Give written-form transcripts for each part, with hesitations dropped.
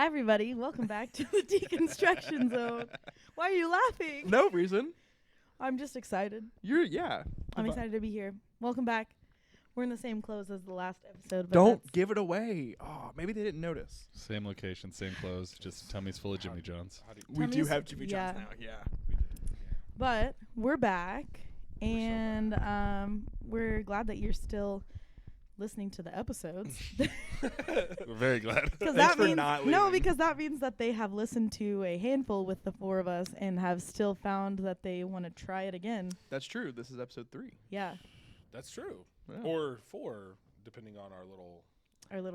Hi, everybody. Welcome back to the Deconstruction Zone. Why are you laughing? No reason. I'm just excited. I'm excited to be here. Welcome back. We're in the same clothes as the last episode. But Don't give it away. Oh, maybe they didn't notice. Same location, same clothes. Just tummy's full of Jimmy John's. We do Tummy's- have Jimmy yeah. John's now. Yeah. But we're back, and we're glad that you're still listening to the episodes. We're very glad. Because Thanks that for means not no, leaving. because that means that they have listened to a handful with the four of us and have still found that they want to try it again. That's true. This is episode 3. Yeah, That's true. Yeah. Or 4, depending on our little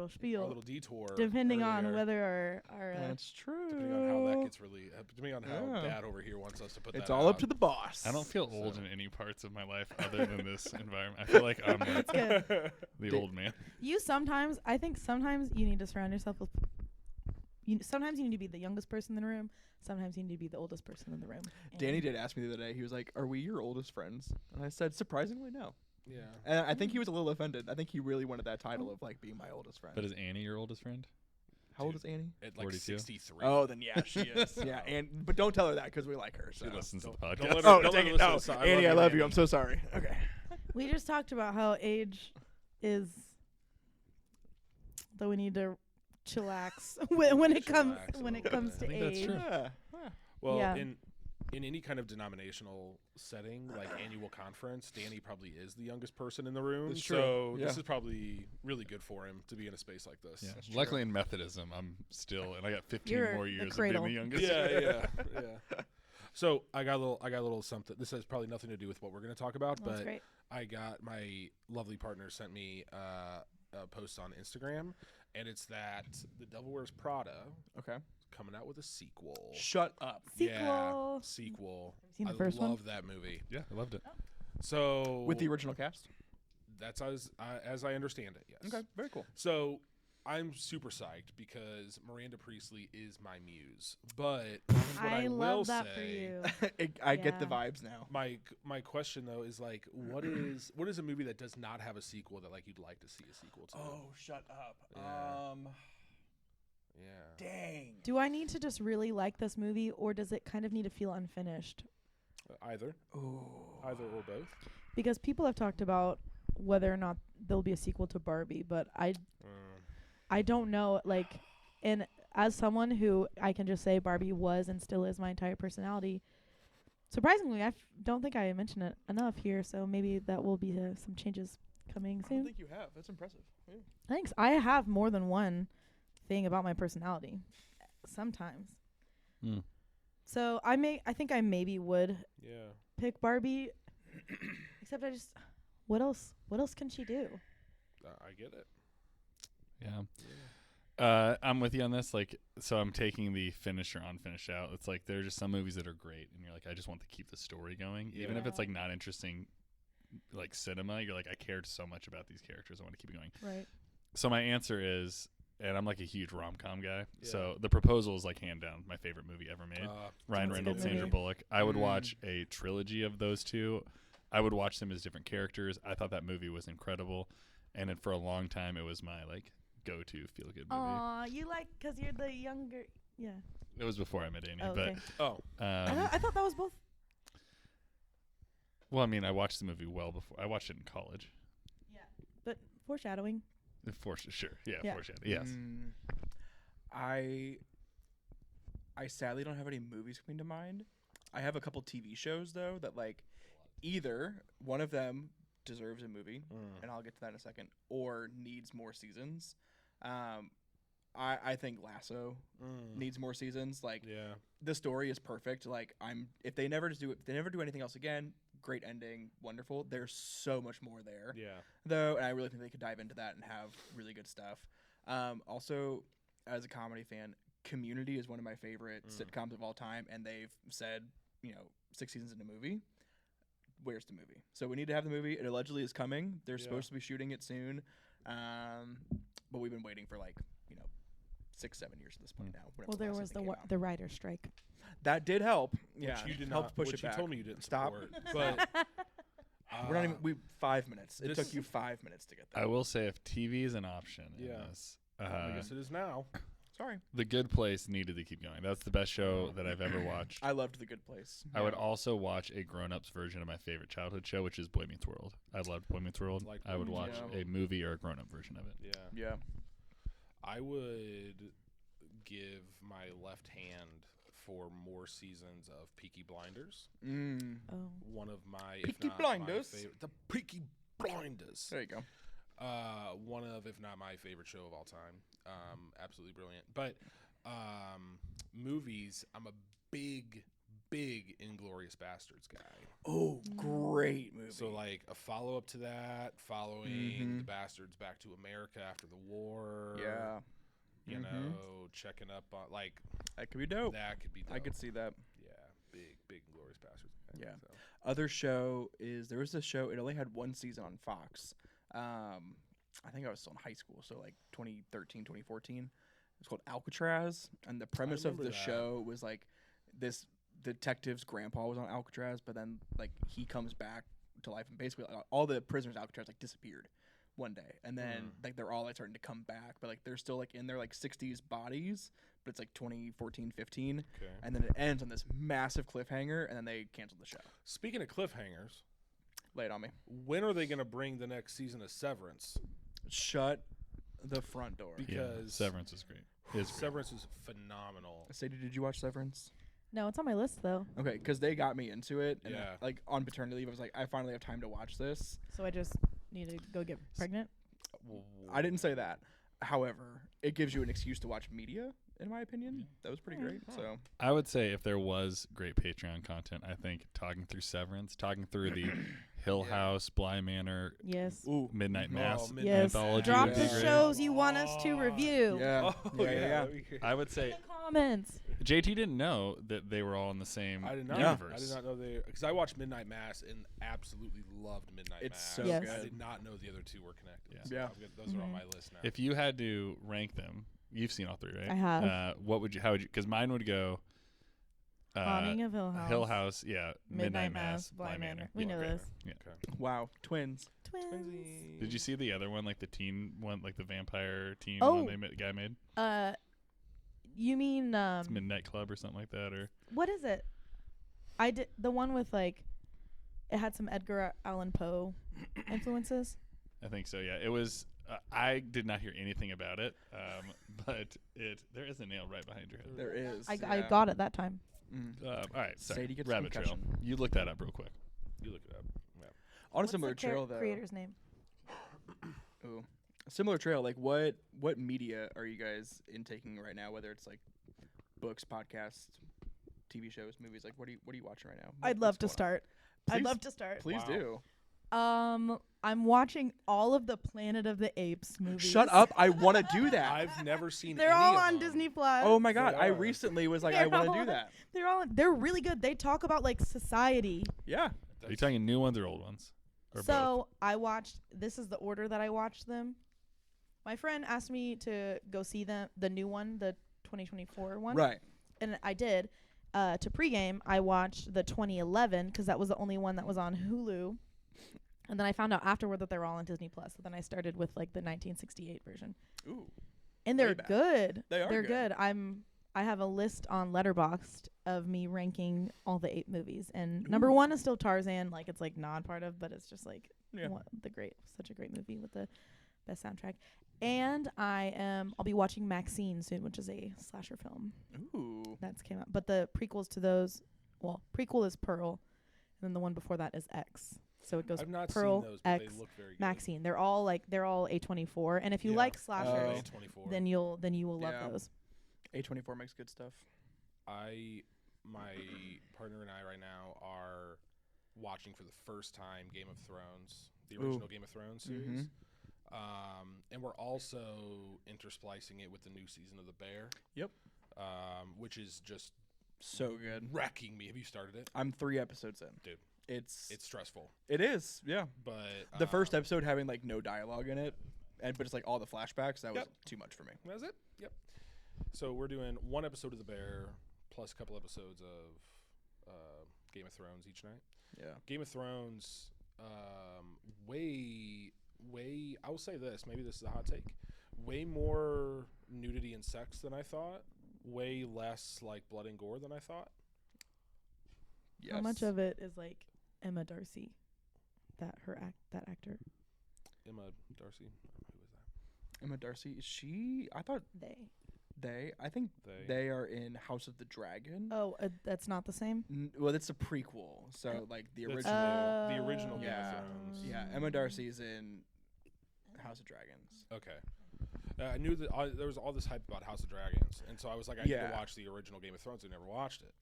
spiel. detour. Depending on earlier. whether our That's true. Depending on how that gets really, depending on how Yeah. Dad over here wants us to put It's that all up out. to the boss. I don't feel old in any parts of my life other than this environment. I feel like I'm like good. the old man. I think sometimes you need to surround yourself with. Sometimes you need to be the youngest person in the room. Sometimes you need to be the oldest person in the room. Danny And did ask me the other day. He was like, "Are we your oldest friends?" And I said, "Surprisingly, no." Yeah. And I think he was a little offended. I think he really wanted that title of like being my oldest friend. But is Annie your oldest friend? How old is Annie? At like 42? 63. Oh, then yeah, she is. Yeah, but don't tell her that because we like her. She So. listens to the Don't podcast. let her- Oh, don't let dang her it. listen No, to this. Annie, I love you. Annie. I'm so sorry. Okay. we just talked about how age is. That we need to chillax when it comes Chillax a when it little comes bit. to I think that's age. true. Yeah. Well, Yeah. in any kind of denominational setting, like annual conference, Danny probably is the youngest person in the room. That's true. So Yeah. this is probably really good for him to be in a space like this. Yeah. That's Luckily in Methodism, I'm still, and I got 15 You're more the years of being cradle. the youngest. Yeah. So I got a little something. This has probably nothing to do with what we're going to talk about, That's but great. I got my lovely partner sent me a post on Instagram, and it's that The Devil Wears Prada Okay. coming out with a sequel. Shut up. Yeah, Sequel. sequel. Seen the I first one? love that movie. Yeah, I loved it. So With the original cast. that's as I understand it. Yes. Okay. Very cool. So I'm super psyched because Miranda Priestley is my muse. But what I will love that for say, you. I get the Yeah. vibes now. My question though is like, what is a movie that does not have a sequel that like you'd like to see a sequel to? Shut up. Yeah. Yeah. Dang. Do I need to just really like this movie, or does it kind of need to feel unfinished? Either or both. Because people have talked about whether or not there'll be a sequel to Barbie, but I don't know. Like, and as someone who I can just say Barbie was and still is my entire personality, surprisingly, I don't think I mentioned it enough here. So maybe that will be some changes coming I soon. don't think you have. That's impressive. Yeah. Thanks. I have more than one thing about my personality. Sometimes. Mm. So I think I maybe would Yeah. pick Barbie. Except what else can she do? I get it. Yeah. I'm with you on this. Like, so I'm taking the finish or unfinished out. It's like there are just some movies that are great, and you're like, I just want to keep the story going, even if it's Yeah. like not interesting, like cinema. You're like, I cared so much about these characters, I want to keep it going. Right. So my answer is, and I'm like a huge rom-com guy. Yeah. So The Proposal is like hand down my favorite movie ever made. Ryan That's a Reynolds, good Sandra movie. Bullock. I would Mm. watch a trilogy of those two. I would watch them as different characters. I thought that movie was incredible, and then for a long time it was my like go-to feel-good movie. Aw, you like because you're the younger. Yeah. It was before I met Annie, Oh, okay. Oh. but I thought that was both. well, I mean, I watched the movie well before. I watched it in college. Yeah. But foreshadowing. For sure, yeah, Yeah. foreshadowing. Yes, I sadly don't have any movies coming to mind. I have a couple TV shows though that like either one of them deserves a movie, and I'll get to that in a second, or needs more seasons. I think Lasso needs more seasons. Like Yeah. the story is perfect. Like if they never do anything else again, great ending, wonderful. There's so much more there. Yeah. Though, and I really think they could dive into that and have really good stuff. Also, as a comedy fan, Community is one of my favorite sitcoms of all time, and they've said, 6 seasons in a movie. Where's the movie? So we need to have the movie. It allegedly is coming. They're supposed to be shooting it soon, but we've been waiting for 6-7 years at this point now. whenever Well, there last was thing came out. the writer's strike. That did help. Yeah, Which you did helped not. push Which it you back. told me you didn't Stop. support. But We're not even. 5 minutes. It this- took you 5 minutes to get there. I will say if TV is an option, in Yeah. this, I guess it is now. Sorry. The Good Place needed to keep going. That's the best show that I've ever watched. I loved The Good Place. I would also watch a grown-ups version of my favorite childhood show, which is Boy Meets World. I loved Boy Meets World. Like I would Boy watch Meets a World. movie or a grown-up version of it. Yeah. Yeah. I would give my left hand for more seasons of Peaky Blinders. Oh. One of my Peaky if not Blinders? my favorite, the Peaky Blinders. There you go. One of, if not my favorite show of all time. Absolutely brilliant. But movies, I'm a big Inglorious Bastards guy. Oh, great movie. So like a follow up to that, following the Bastards back to America after the war. Yeah. You know, checking up on like That could be dope. that could be dope. I could see that. Yeah, big Inglorious Bastards guy. Yeah. So. Other show is there was a show. It only had one season on Fox. I think I was still in high school, so like 2013, 2014. It's called Alcatraz, and the premise of the remember that. show was like this detective's grandpa was on Alcatraz, but then like he comes back to life, and basically all the prisoners in Alcatraz like disappeared one day, and then like they're all like starting to come back, but like they're still like in their like 60s bodies, but it's like 2014, 15, Okay. and then it ends on this massive cliffhanger, and then they canceled the show. Speaking of cliffhangers, Lay it on me. when are they going to bring the next season of Severance? Shut the front door. Yeah, Because Severance is great. It's great. Severance is phenomenal. Sadie, did you watch Severance? No, it's on my list though. Okay, because they got me into it. And Yeah. like on paternity leave, I was like, I finally have time to watch this. So I just need to go get pregnant. I didn't say that. However, it gives you an excuse to watch media, in my opinion. That was pretty great. So I would say if there was great Patreon content, I think talking through Severance, talking through the Hill Yeah. House, Bly Manor, Yes. ooh, Midnight Mass Midnight Yes. anthology Drop would the be great. shows you want us to review. yeah, Oh, yeah, yeah. that'd be great. I would In say the comments. JT didn't know that they were all in the same I did not. universe. I did not know they because I watched Midnight Mass and absolutely loved Midnight It's Mass. so Yes. I good. did not know the other two were connected. Yeah. So Yeah. I've got- those are on my list now. If you had to rank them, you've seen all three, right? I have. What would you? How would you? Because mine would go. Haunting of Hill House. Hill House, yeah. Midnight Mass. Bly Manor. We know Okay. this. Yeah. Wow, twins. Twins. Did you see the other one, like the teen one, like the vampire teen Oh. one the guy made? You mean It's Midnight Club or something like that, or what is it? I did the one with like it had some Edgar Allan Poe influences. I think so. Yeah, it was. I did not hear anything about it, but there is a nail right behind your head. There is. I got it that time. All right, sorry. Sadie gets Rabbit Trail. concussion. You look that up real quick. You look it up. Yeah. On a What's similar the trail, though. creator's name? Ooh. A similar trail. Like, what media are you guys intaking right now? Whether it's like books, podcasts, TV shows, movies. Like, what are you watching right now? I'd What's love to going on? start. I'd Please- love to start. Please Wow. do. I'm watching all of the Planet of the Apes movies. Shut up! I want to do that. I've never seen. They're any all of on them. Disney Plus. Oh my god! They I are. recently was like, They're I want all to do on- that. They're really good. They talk about like society. Yeah. Are you talking new ones or old ones? Or both? So I watched. This is the order that I watched them. My friend asked me to go see the new one, the 2024 one, Right. and I did. To pregame, I watched the 2011 because that was the only one that was on Hulu, and then I found out afterward that they were all on Disney Plus. So then I started with like the 1968 version, Ooh. and Way they're back. good. They are They're good. I have a list on Letterboxd of me ranking all the 8 movies, and number 1 is still Tarzan. Like it's like not part of, but it's just like Yeah. such a great movie with the best soundtrack. And I'll be watching Maxine soon, which is a slasher film Ooh. that's came out. But the prequels to those, prequel is Pearl, and then the one before that is X. So it goes I've not Pearl, seen those, but X, they look very good. Maxine. They're all A24, and if you Yeah. like slashers, A24. then you will love Yeah. those. A24 makes good stuff. My partner and I right now are watching for the first time Game of Thrones, the original Game of Thrones series. And we're also intersplicing it with the new season of The Bear. Yep. Which is just So good. wrecking me. Have you started it? I'm 3 episodes in. Dude. It's It's stressful. it is, yeah. But The first episode having like no dialogue in it, but it's like all the flashbacks. That was Yep. too much for me. That's it? Yep. So we're doing one episode of The Bear plus a couple episodes of Game of Thrones each night. Yeah. Game of Thrones, way, I will say this, maybe this is a hot take, way more nudity and sex than I thought. Way less like blood and gore than I thought. Yes. How much of it is like Emma Darcy, that actor? Emma Darcy. Who is that? Emma Darcy? Is she? I thought they. I think they are in House of the Dragon. Oh, that's not the same. Well, it's a prequel, so like the That's original. the original Game Yeah. of Thrones. Yeah, Emma Darcy's in House of Dragons. Okay. I knew that there was all this hype about House of Dragons, and so I was like, I need to watch the original Game of Thrones. I never watched it.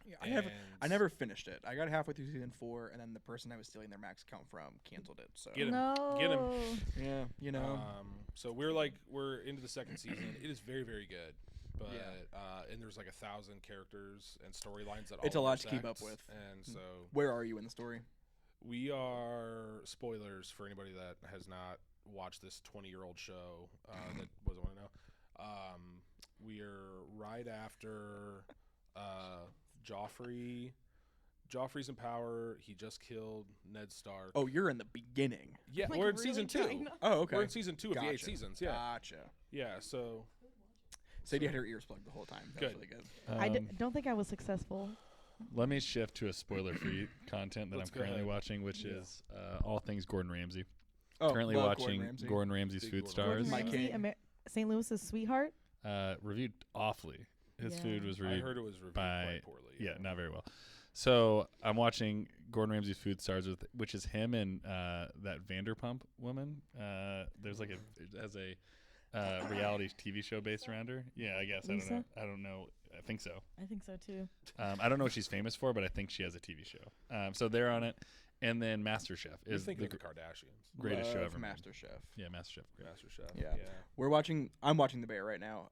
Yeah, I never finished it. I got halfway through season 4, and then the person I was stealing their Max account from canceled it. So Get him. No. Get him. yeah, you know. So we're into the second season. It is very, very good. But and there's like 1,000 characters and storylines that It's all a lot to keep intersect, up with. And so Where are you in the story? we are spoilers for anybody that has not watched this 20-year-old show that doesn't want to know. We are right after Joffrey. Joffrey's in power. He just killed Ned Stark. Oh, you're in the beginning. Yeah, Like, we're in really season 2. trying not- Oh, okay. We're in season 2 of the 8 Gotcha. seasons. Yeah, Gotcha. yeah. So Sadie had her ears plugged the whole time. That was really good. I don't think I was successful. Let me shift to a spoiler-free content that Let's I'm go currently ahead. watching, which is all things Gordon Ramsay. Oh, Currently love watching Gordon Ramsay's Big Food Gordon Stars. My Ramsay, king. St. Louis's sweetheart. Reviewed awfully. His Yeah. food was I reviewed heard it was reviewed by quite poorly. yeah, not very well. So I'm watching Gordon Ramsay's Food Stars, which is him and that Vanderpump woman. There's like as a reality TV show based around her. Yeah, I guess Lisa? I don't know. I think so. I think so too. I don't know what she's famous for, but I think she has a TV show. So they're on it, and then MasterChef You're is thinking the of the Kardashians. greatest show Love ever. made. MasterChef. Yeah, MasterChef. Great. MasterChef. Yeah. I'm watching The Bear right now.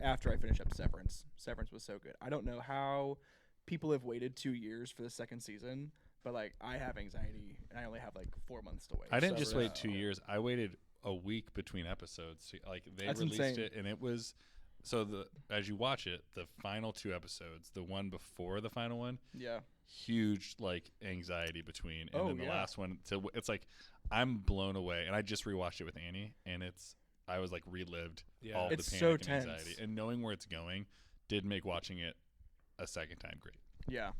After I finish up Severance. Severance was so good. I don't know how people have waited 2 years for the second season, but like I have anxiety and I only have like 4 months to wait. I didn't just Severance- wait 2 years. I waited a week between episodes. Like they That's released insane. it, and it was so as you watch it, the final 2 episodes, the one before the final one, Yeah. huge like anxiety between, and Oh, then the yeah. last one. So it's like I'm blown away, and I just rewatched it with Annie, and I was like relived Yeah. all It's the so panic and anxiety, tense. and knowing where it's going did make watching it a second time great. Yeah.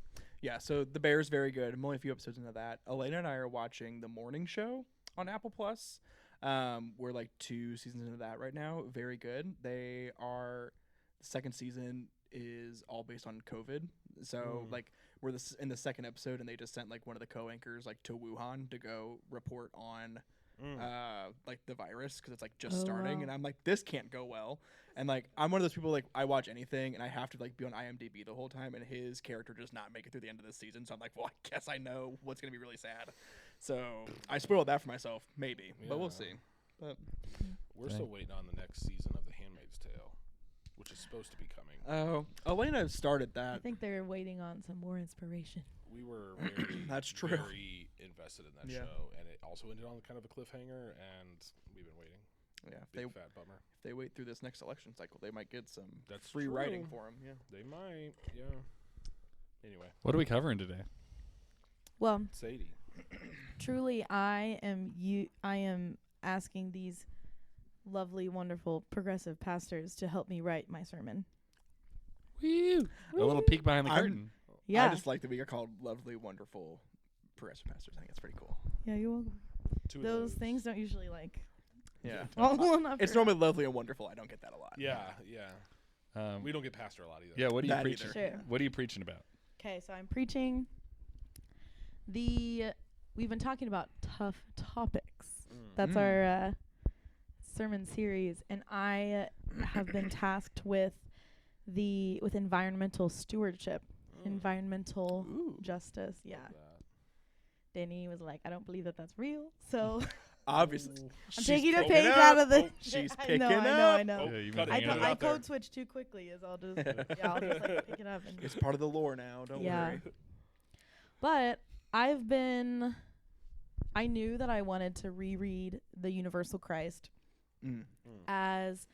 Yeah, so The Bear's very good. I'm only a few episodes into that. Elena and I are watching The Morning Show on Apple Plus. We're like 2 seasons into that right now. Very good. The second season is all based on COVID. So like we're in the second episode, and they just sent like one of the co-anchors like to Wuhan to go report on like the virus because it's like just Oh, starting, wow. and I'm like, this can't go well. And like I'm one of those people, like I watch anything and I have to like be on IMDb the whole time, and his character does not make it through the end of the season, so I'm like, well, I guess I know what's gonna be really sad. So I spoiled that for myself, maybe, but we'll Yeah. see. But We're still waiting on the next season of The Handmaid's Tale, which is supposed to be coming. oh, Elena started I that. think they're waiting on some more inspiration. We were very, That's true. very invested in that Yeah. show, and it also ended on kind of a cliffhanger, and we've been waiting. Yeah, if Big fat bummer. they wait through this next election cycle, they might get some That's free writing true. for them. Yeah. They might, yeah. Anyway, What are we covering today? Well, Sadie. truly, I am asking these lovely, wonderful, progressive pastors to help me write my sermon. Woo! A little peek behind the I'm- curtain. Yeah. I just like that we are called lovely, wonderful progressive pastors. I think that's pretty cool. Yeah, you're welcome. Two of Those things don't usually like. Yeah. Well, not It's for- normally lovely and wonderful. I don't get that a lot. Yeah, yeah. We don't get pastor a lot either. Yeah, what are you That preaching? either. Sure. What are you preaching about? Okay, so I'm preaching we've been talking about tough topics. That's our sermon series, and I have been tasked with environmental stewardship, environmental Ooh. justice. Yeah. Love that. Danny was like, I don't believe that that's real. So Obviously. I'm She's taking a picking page up. out of the. Oh, she's I picking know, I know, up. I know. Yeah, you've cut been it hanging out. out I out there. code switch too quickly. Is I'll just I'll just like pick it up. And It's part of the lore now. Don't Yeah. worry. But I knew that I wanted to reread The Universal Christ as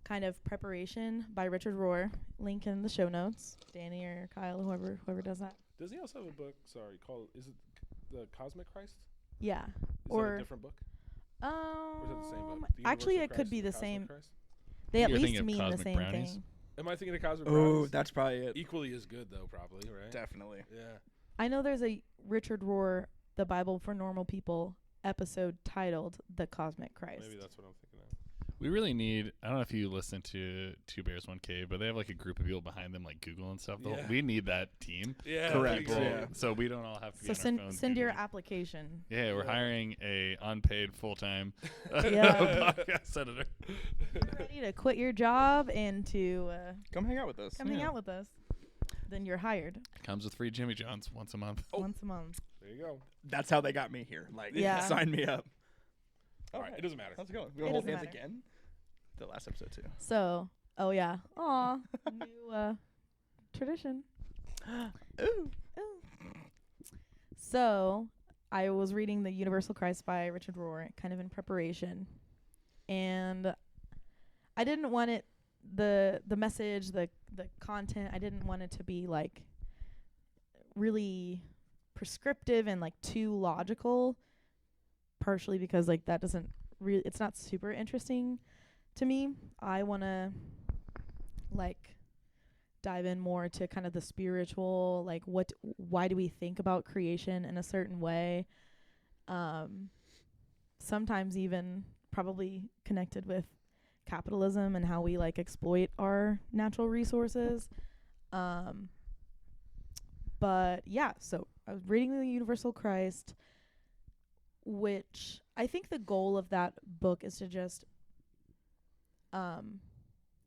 kind of preparation by Richard Rohr. Link in the show notes. Danny or Kyle, whoever does that. Does he also have a book? Sorry, called is it the Cosmic Christ? Yeah. Is that Or a different book? Or is it the same book? The Actually, Universal it could Christ be and the Cosmic same. Christ? They at You're least thinking of mean the Cosmic same Brownies? thing. Am I thinking of Cosmic Oh, Brownies? that's probably it. Equally as good though, probably, right? Definitely. Yeah. I know there's a Richard Rohr, The Bible for Normal People episode titled The Cosmic Christ. Maybe that's what I'm thinking of. We really need. I don't know if you listen to Two Bears One Cave, but they have like a group of people behind them, like Google and stuff. Yeah. We need that team. Yeah. Correct, People, yeah. So we don't all have to be So on our phones. send your Googling. application. Yeah, we're Yeah. hiring a unpaid full-time Yeah. podcast editor. You're ready to quit your job and to Come hang out with us. come hang Yeah. out with us. Then you're hired Comes with free Jimmy John's once a month. once a month. There you go. That's how they got me here. Like, Yeah. sign me up. All right. It doesn't matter. How's it going? It We gonna hold doesn't hands matter. again? The last episode too. So, oh yeah, aw, new tradition. Ooh. Ooh. So, I was reading The Universal Christ by Richard Rohr, kind of in preparation, and I didn't want it the message, the content. I didn't want it to be like really prescriptive and like too logical. Partially because like that doesn't really, it's not super interesting to me. I want to like dive in more to kind of the spiritual, like why do we think about creation in a certain way? Sometimes even probably connected with capitalism and how we like exploit our natural resources. But yeah, so I was reading The Universal Christ, which I think the goal of that book is to just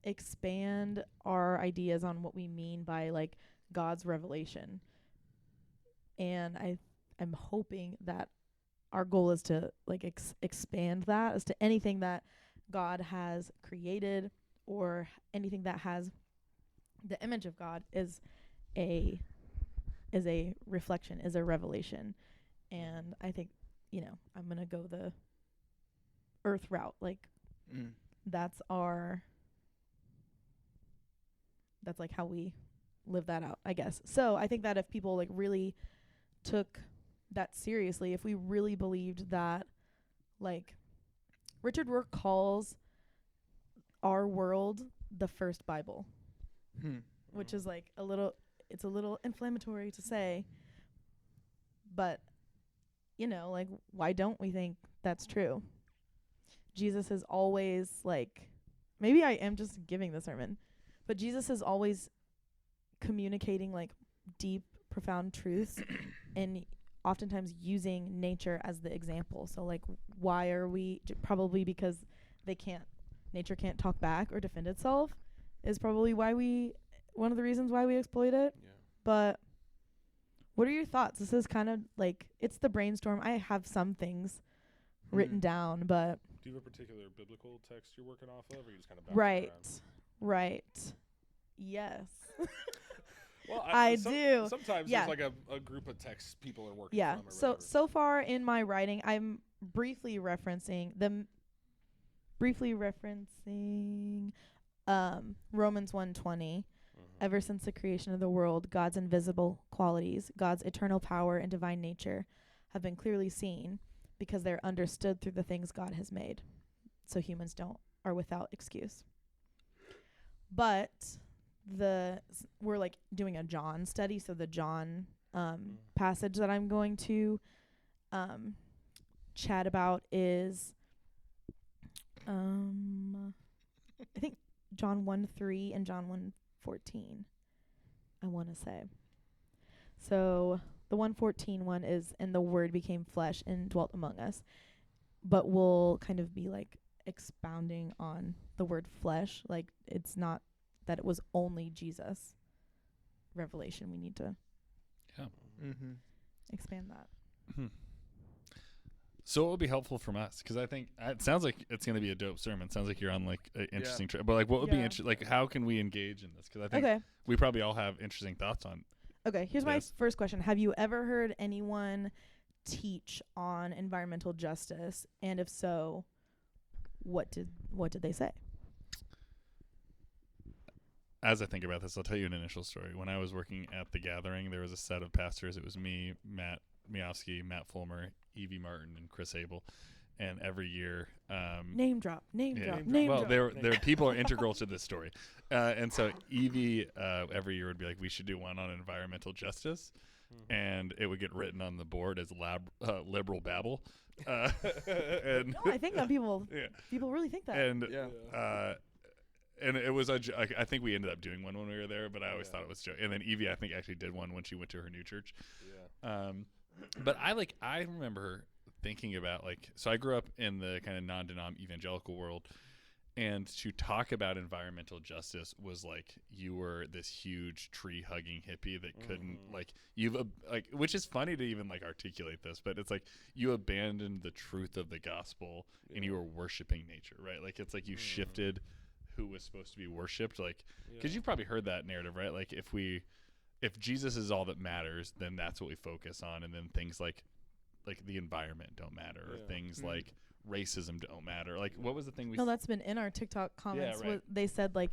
expand our ideas on what we mean by like God's revelation. And I'm hoping that our goal is to like expand that as to anything that God has created or anything that has the image of God is a reflection, is a revelation. And I think, you know, I'm going to go the earth route. Like that's like how we live that out, I guess. So I think that if people like really took that seriously, if we really believed that, like Richard Rohr calls our world the first Bible, which is like it's a little inflammatory to say, but you know, like why don't we think that's true? Jesus is always like, maybe I am just giving the sermon, but Jesus is always communicating like deep, profound truths and oftentimes using nature as the example. So like, why are we probably because nature can't talk back or defend itself is probably one of the reasons why we exploit it. Yeah. But what are your thoughts? This is kind of like, it's the brainstorm. I have some things written down, but Do you have a particular biblical text you're working off of, or you just kind of right. Yes. Well, I do. Sometimes Yeah. there's like a group of texts people are working Yeah. from. Or So whatever. so far in my writing, I'm briefly referencing Romans 1:20. Ever since the creation of the world, God's invisible qualities, God's eternal power and divine nature have been clearly seen because they're understood through the things God has made. So humans are without excuse. But we're like doing a John study, so the John passage that I'm going to chat about is I think John 1:3 and John 1:14, I want to say. So the 1:14 one is, and the word became flesh and dwelt among us. But we'll kind of be like expounding on the word flesh. Like it's not that it was only Jesus revelation. We need to expand that. So what would be helpful from us? Because I think it sounds like it's going to be a dope sermon. Sounds like you're on like an interesting trip. But like, what would be interesting? Like, how can we engage in this? Because I think we probably all have interesting thoughts on. Okay, here's my first question. Have you ever heard anyone teach on environmental justice? And if so, what did they say? As I think about this, I'll tell you an initial story. When I was working at The Gathering, there was a set of pastors. It was me, Matt Miofsky, Matt Fulmer, Evie Martin, and Chris Abel. and every year, Name drop. Name yeah. drop. Name Name well, drop. there people are integral to this story, and so Evie every year would be like, we should do one on environmental justice, and it would get written on the board as liberal babble, and No, I think that people yeah. people really think that. and Yeah. and it was I think we ended up doing one when we were there, but I always thought it was joke. And then Evie, I think, actually did one when she went to her new church. Yeah. But I remember thinking about, like, so I grew up in the kind of non-denom evangelical world, and to talk about environmental justice was like you were this huge tree hugging hippie that couldn't like which is funny to even like articulate this, but it's like you abandoned the truth of the gospel and you were worshiping nature, right? Like it's like you shifted who was supposed to be worshipped, like because you've probably heard that narrative, right? Like if Jesus is all that matters, then that's what we focus on, and then things like the environment don't matter, or things like racism don't matter. Like what was the thing we No, that's been in our TikTok comments. right. They said like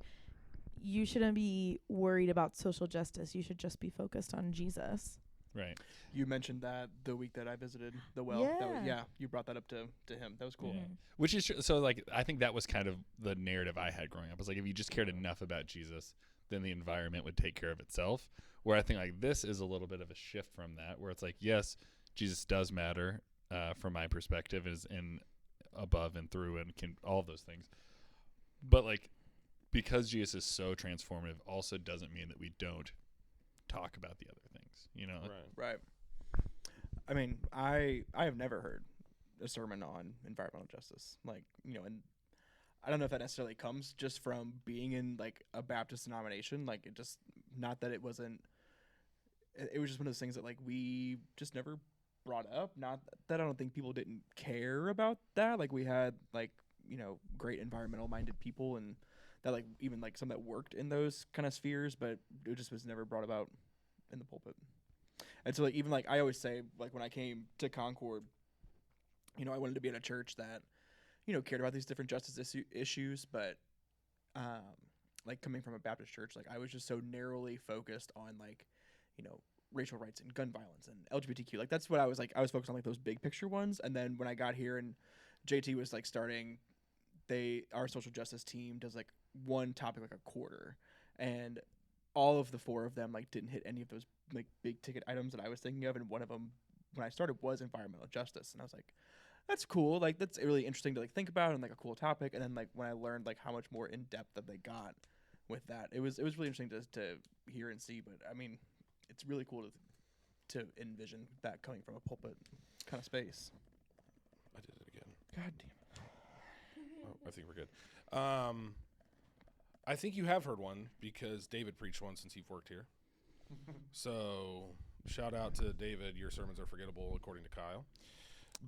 you shouldn't be worried about social justice. You should just be focused on Jesus. right. You mentioned that the week that I visited the well. Yeah. You brought that up to him. That was cool. Yeah. Which is so like I think that was kind of the narrative I had growing up. I was like, if you just cared enough about Jesus, then the environment would take care of itself. Where I think like this is a little bit of a shift from that, where it's like, yes, Jesus does matter from my perspective, is in above and through and can all of those things. But like because Jesus is so transformative also doesn't mean that we don't talk about the other things, you know? Right. I mean, I have never heard a sermon on environmental justice. Like, you know, and I don't know if that necessarily comes just from being in like a Baptist denomination. Like it just, not that it was just one of those things that like we just never brought up. Not that I don't think people didn't care about that. Like we had like, you know, great environmental minded people and that like even like some that worked in those kind of spheres, but it just was never brought about in the pulpit. And so like even like I always say, like when I came to Concord, you know, I wanted to be at a church that, you know, cared about these different justice issues, but like coming from a Baptist church, like I was just so narrowly focused on like, you know, racial rights and gun violence and LGBTQ. Like that's what I was like. I was focused on like those big picture ones. And then when I got here and JT was like starting, our social justice team does like one topic like a quarter, and all of the four of them like didn't hit any of those like big ticket items that I was thinking of. And one of them when I started was environmental justice, and I was like, that's cool. Like that's really interesting to like think about and like a cool topic. And then like when I learned like how much more in depth that they got with that, it was really interesting to hear and see. But I mean, it's really cool to envision that coming from a pulpit kind of space. I did it again. God damn it. Oh, I think we're good. I think you have heard one because David preached one since you've worked here. So shout out to David. Your sermons are forgettable, according to Kyle.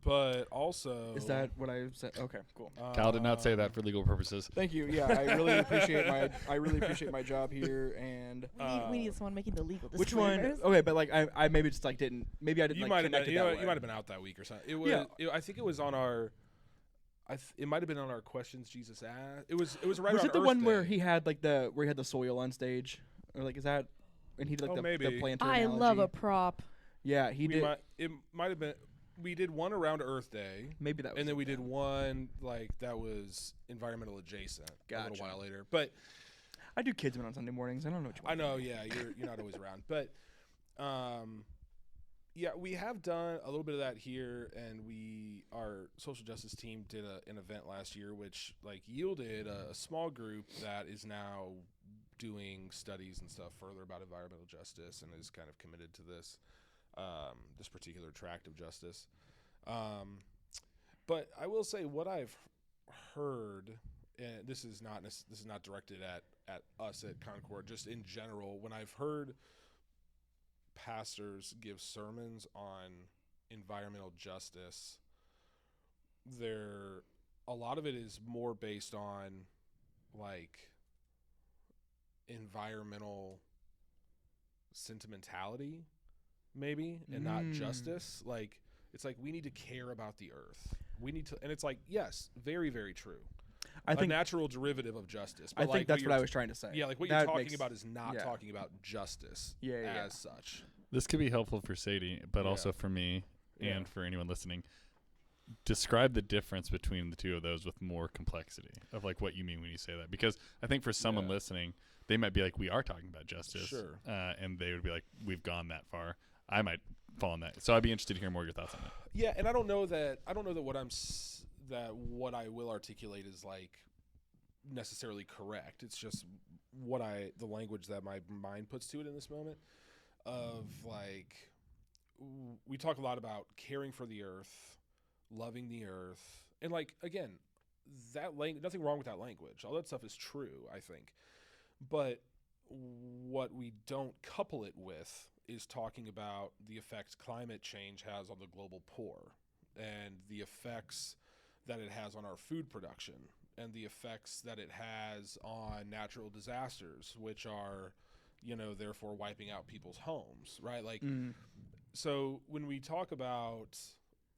But also, Is that what I said? Okay, cool. Kyle did not say that for legal purposes. Thank you. Yeah, I really appreciate my job here. And We need someone making the legal which one? disclaimers. Okay, but like I maybe just like didn't. Maybe I didn't. You like, might have connect been. it that You way. might have been out that week or something. It was. I think it was on our. It might have been on our questions Jesus asked. It was right. Was around it the Earth one Day. where he had like the soil on stage, or like is that? And he did like the maybe. planter. I analogy. love a prop. Yeah, he did. It might have been. We did one around Earth Day. Maybe that was. And then it we did one like that was environmental adjacent a Gotcha. little while later. But I do kids on Sunday mornings. I don't know what you want. I know, yeah, you're not always around. But yeah, we have done a little bit of that here, and our social justice team did an event last year which like yielded a small group that is now doing studies and stuff further about environmental justice and is kind of committed to this particular tract of justice. But I will say what I've heard, and this is not directed at us at Concord, just in general, when I've heard pastors give sermons on environmental justice, a lot of it is more based on like environmental sentimentality maybe, and not justice. Like it's like we need to care about the earth. We need to, and it's like, yes, very, very true. I think a natural derivative of justice. But I like think that's what I was trying to say. Yeah, like what That you're talking makes- about is not yeah. talking about justice as such. This could be helpful for Sadie, but Yeah. also for me Yeah. and for anyone listening. describe the difference between the two of those with more complexity of like what you mean when you say that, because I think for someone listening, they might be like, we are talking about justice, and they would be like, we've gone that far. I might fall in that, so I'd be interested to hear more of your thoughts on that. Yeah, and I don't know that what I will articulate is like necessarily correct. It's just the language that my mind puts to it in this moment of like, we talk a lot about caring for the earth, loving the earth, and like, again, that nothing wrong with that language. All that stuff is true, I think. But what we don't couple it with is talking about the effects climate change has on the global poor, and the effects that it has on our food production, and the effects that it has on natural disasters, which are, therefore wiping out people's homes, right? Like, so when we talk about,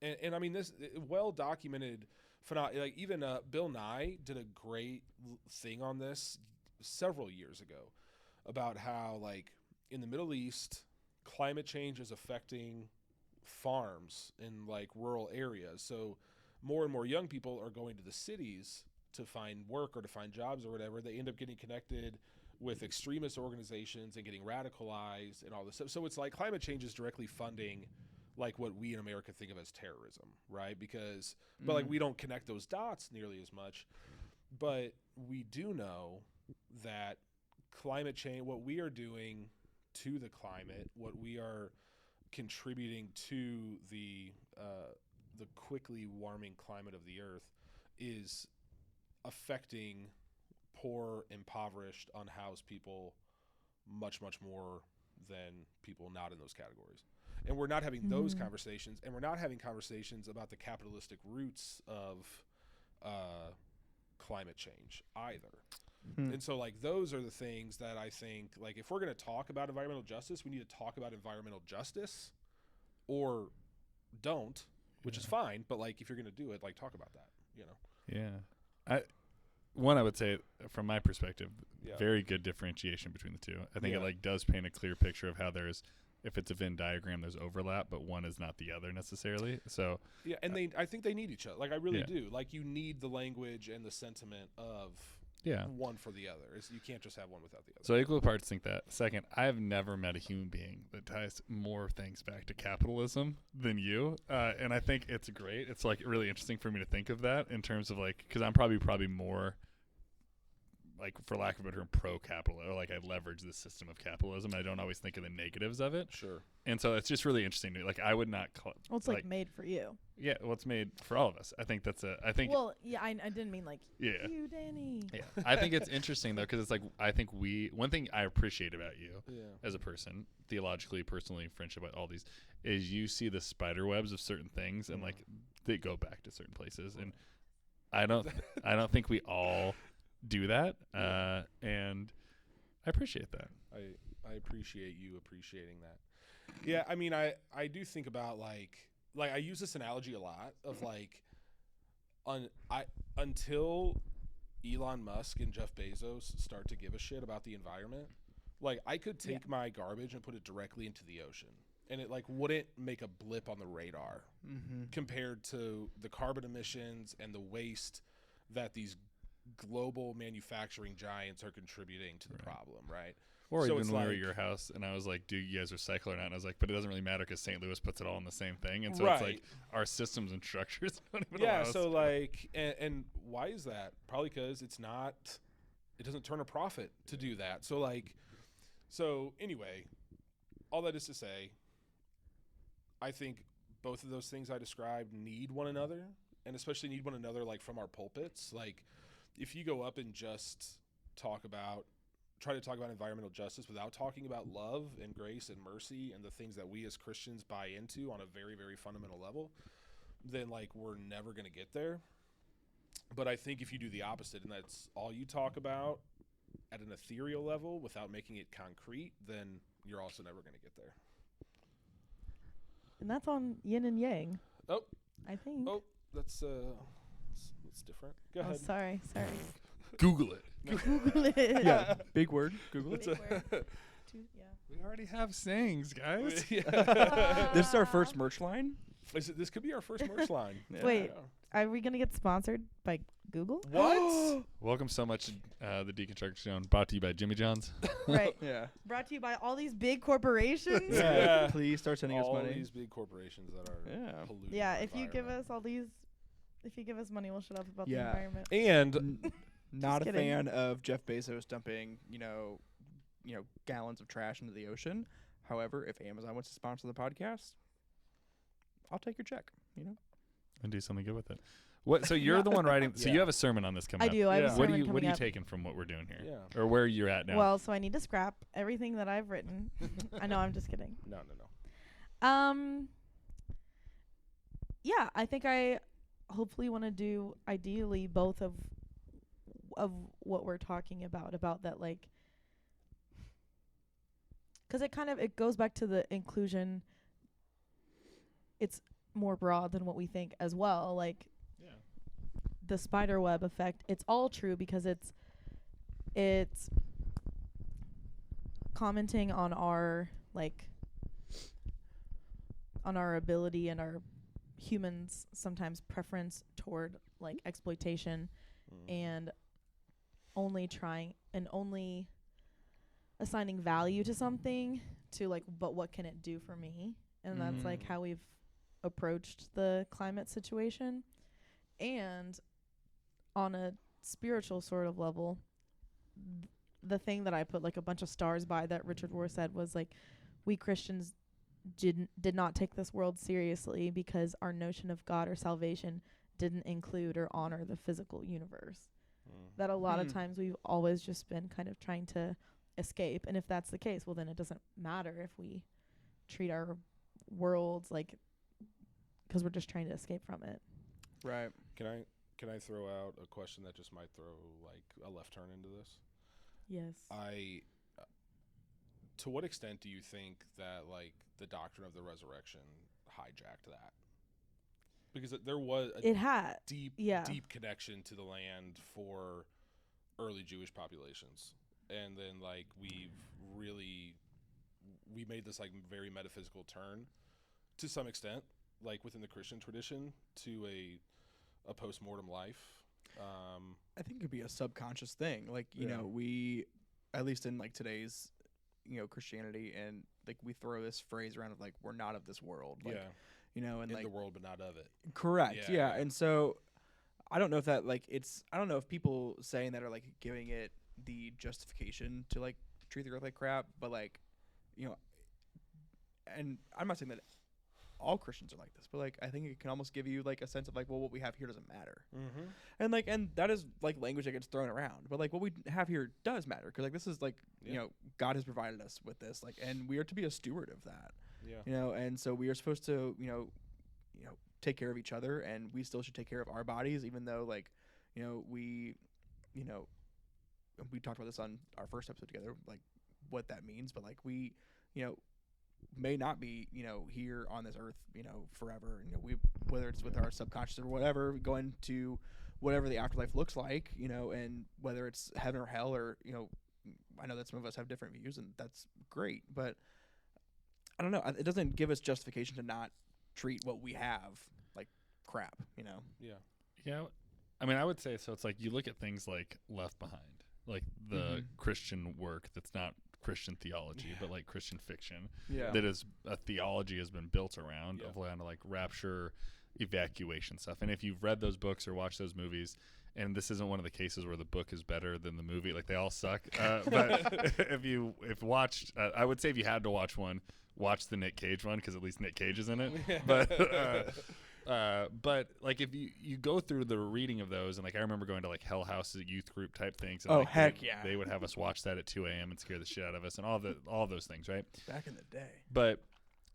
and I mean, this well-documented phenomenon, like even Bill Nye did a great thing on this several years ago about how, like, in the Middle East, climate change is affecting farms in like rural areas. So more and more young people are going to the cities to find work or to find jobs or whatever. They end up getting connected with extremist organizations and getting radicalized and all this stuff. So it's like climate change is directly funding like what we in America think of as terrorism, right? Because, but like we don't connect those dots nearly as much. But we do know that climate change, what we are doing to the climate, what we are contributing to the quickly warming climate of the earth, is affecting poor, impoverished, unhoused people much, much more than people not in those categories. And we're not having those conversations, and we're not having conversations about the capitalistic roots of climate change either. And so like those are the things that I think, like, if we're going to talk about environmental justice, we need to talk about environmental justice, or don't, which is fine, but like if you're going to do it, like talk about that, I would say from my perspective, very good differentiation between the two. I think it like does paint a clear picture of how there's, if it's a Venn diagram, there's overlap, but one is not the other necessarily. So and I think they need each other. Like I really do. Like you need the language and the sentiment of one for the other. You can't just have one without the other. So equal parts think that. Second, I have never met a human being that ties more things back to capitalism than you. And I think it's great. It's like really interesting for me to think of that in terms of like, because I'm probably more, like, for lack of a better term, pro-capital, or like I leverage the system of capitalism. I don't always think of the negatives of it. Sure. And so it's just really interesting to me. Like I would not. Well, it's like made for you. Yeah. Well, it's made for all of us. I think that's I think. Well, yeah, I didn't mean like you, Danny. Yeah. I think it's interesting though, because it's like, I think one thing I appreciate about you as a person, theologically, personally, friendship, all these, is you see the spider webs of certain things and like they go back to certain places. And I don't think we all do that, and I appreciate that. I appreciate you appreciating that. Yeah, I mean, I do think about like I use this analogy a lot of like, until Elon Musk and Jeff Bezos start to give a shit about the environment, like I could take my garbage and put it directly into the ocean, and it like wouldn't make a blip on the radar compared to the carbon emissions and the waste that these global manufacturing giants are contributing to the problem, right? Or so even when we were at your house and I was like, do you guys recycle or not? And I was like, but it doesn't really matter because St. Louis puts it all in the same thing. And so it's like our systems and structures don't even allow us so like, and why is that? Probably because it doesn't turn a profit to do that. So like, so anyway, all that is to say, I think both of those things I described need one another, and especially need one another like from our pulpits. Like if you go up and just try to talk about environmental justice without talking about love and grace and mercy and the things that we as Christians buy into on a very, very fundamental level, then like we're never going to get there. But I think if you do the opposite and that's all you talk about at an ethereal level without making it concrete, then you're also never going to get there. And that's on yin and yang. Oh, I think. Oh, that's different. Go ahead. Sorry. Google it. Google it. Yeah, big word. Google it. We already have sayings, guys. This is our first merch line. This could be our first merch line. Yeah. Wait. Are we gonna get sponsored by Google? What? Welcome so much to the Deconstruction, brought to you by Jimmy John's. Right. Yeah. Brought to you by all these big corporations. Yeah. Please start sending us All money. these big corporations that are polluting Yeah, our if you give environment. us all these, if you give us money, we'll shut up about the Yeah. environment. And Not a kidding. fan of Jeff Bezos dumping, gallons of trash into the ocean. However, if Amazon wants to sponsor the podcast, I'll take your check. And do something good with it. What? So you're the one writing. So you Yeah. have a sermon on this coming I up. do. I have a Yeah. sermon What are coming you up. taking from what we're doing here, yeah. or where you're at now? Well, so I need to scrap everything that I've written. I know. I'm just kidding. No. Yeah, I think I hopefully want to do ideally both of what we're talking about that, like, because it goes back to the inclusion. It's more broad than what we think as well. Like, yeah. the spider web effect. It's all true because it's commenting on our ability and our humans sometimes preference toward like exploitation and only assigning value to something to like, but what can it do for me? And that's like how we've approached the climate situation. And on a spiritual sort of level, the thing that I put like a bunch of stars by that Richard Rohr said was like, we Christians did not take this world seriously because our notion of God or salvation didn't include or honor the physical universe. That a lot of times we've always just been kind of trying to escape. And if that's the case, well, then it doesn't matter if we treat our worlds like, because we're just trying to escape from it. Right. Can I throw out a question that just might throw like a left turn into this? Yes. To what extent do you think that like the doctrine of the resurrection hijacked that? Because there was a deep connection to the land for early Jewish populations, and then like we made this like very metaphysical turn to some extent, like within the Christian tradition, to a post-mortem life. I think it could be a subconscious thing. Like, we, at least in like today's, Christianity, and like we throw this phrase around of like, we're not of this world. Like, and in like the world, but not of it. Correct. Yeah. And so I don't know if that like I don't know if people saying that are like giving it the justification to like treat the earth like crap, but like, and I'm not saying that all Christians are like this, but like I think it can almost give you like a sense of like, well, what we have here doesn't matter. And that is like language that gets thrown around, but like what we have here does matter, because like this is like God has provided us with this, like, and we are to be a steward of that. And so we are supposed to take care of each other, and we still should take care of our bodies, even though like we talked about this on our first episode together, like what that means, but like we may not be here on this earth forever, we, whether it's with our subconscious or whatever, going to whatever the afterlife looks like, and whether it's heaven or hell, or I know that some of us have different views, and that's great, but I don't know, it doesn't give us justification to not treat what we have like crap. Yeah, I mean, I would say so. It's like you look at things like Left Behind, like the Christian work that's not Christian theology, but like Christian fiction. That is a theology has been built around of kind of like rapture, evacuation stuff. And if you've read those books or watched those movies, and this isn't one of the cases where the book is better than the movie, like they all suck. But if watched, I would say if you had to watch one, watch the Nick Cage one, because at least Nick Cage is in it. But like if you go through the reading of those, and like I remember going to like Hell House youth group type things. And like they would have us watch that at 2 a.m. and scare the shit out of us, and all those things, right? Back in the day. But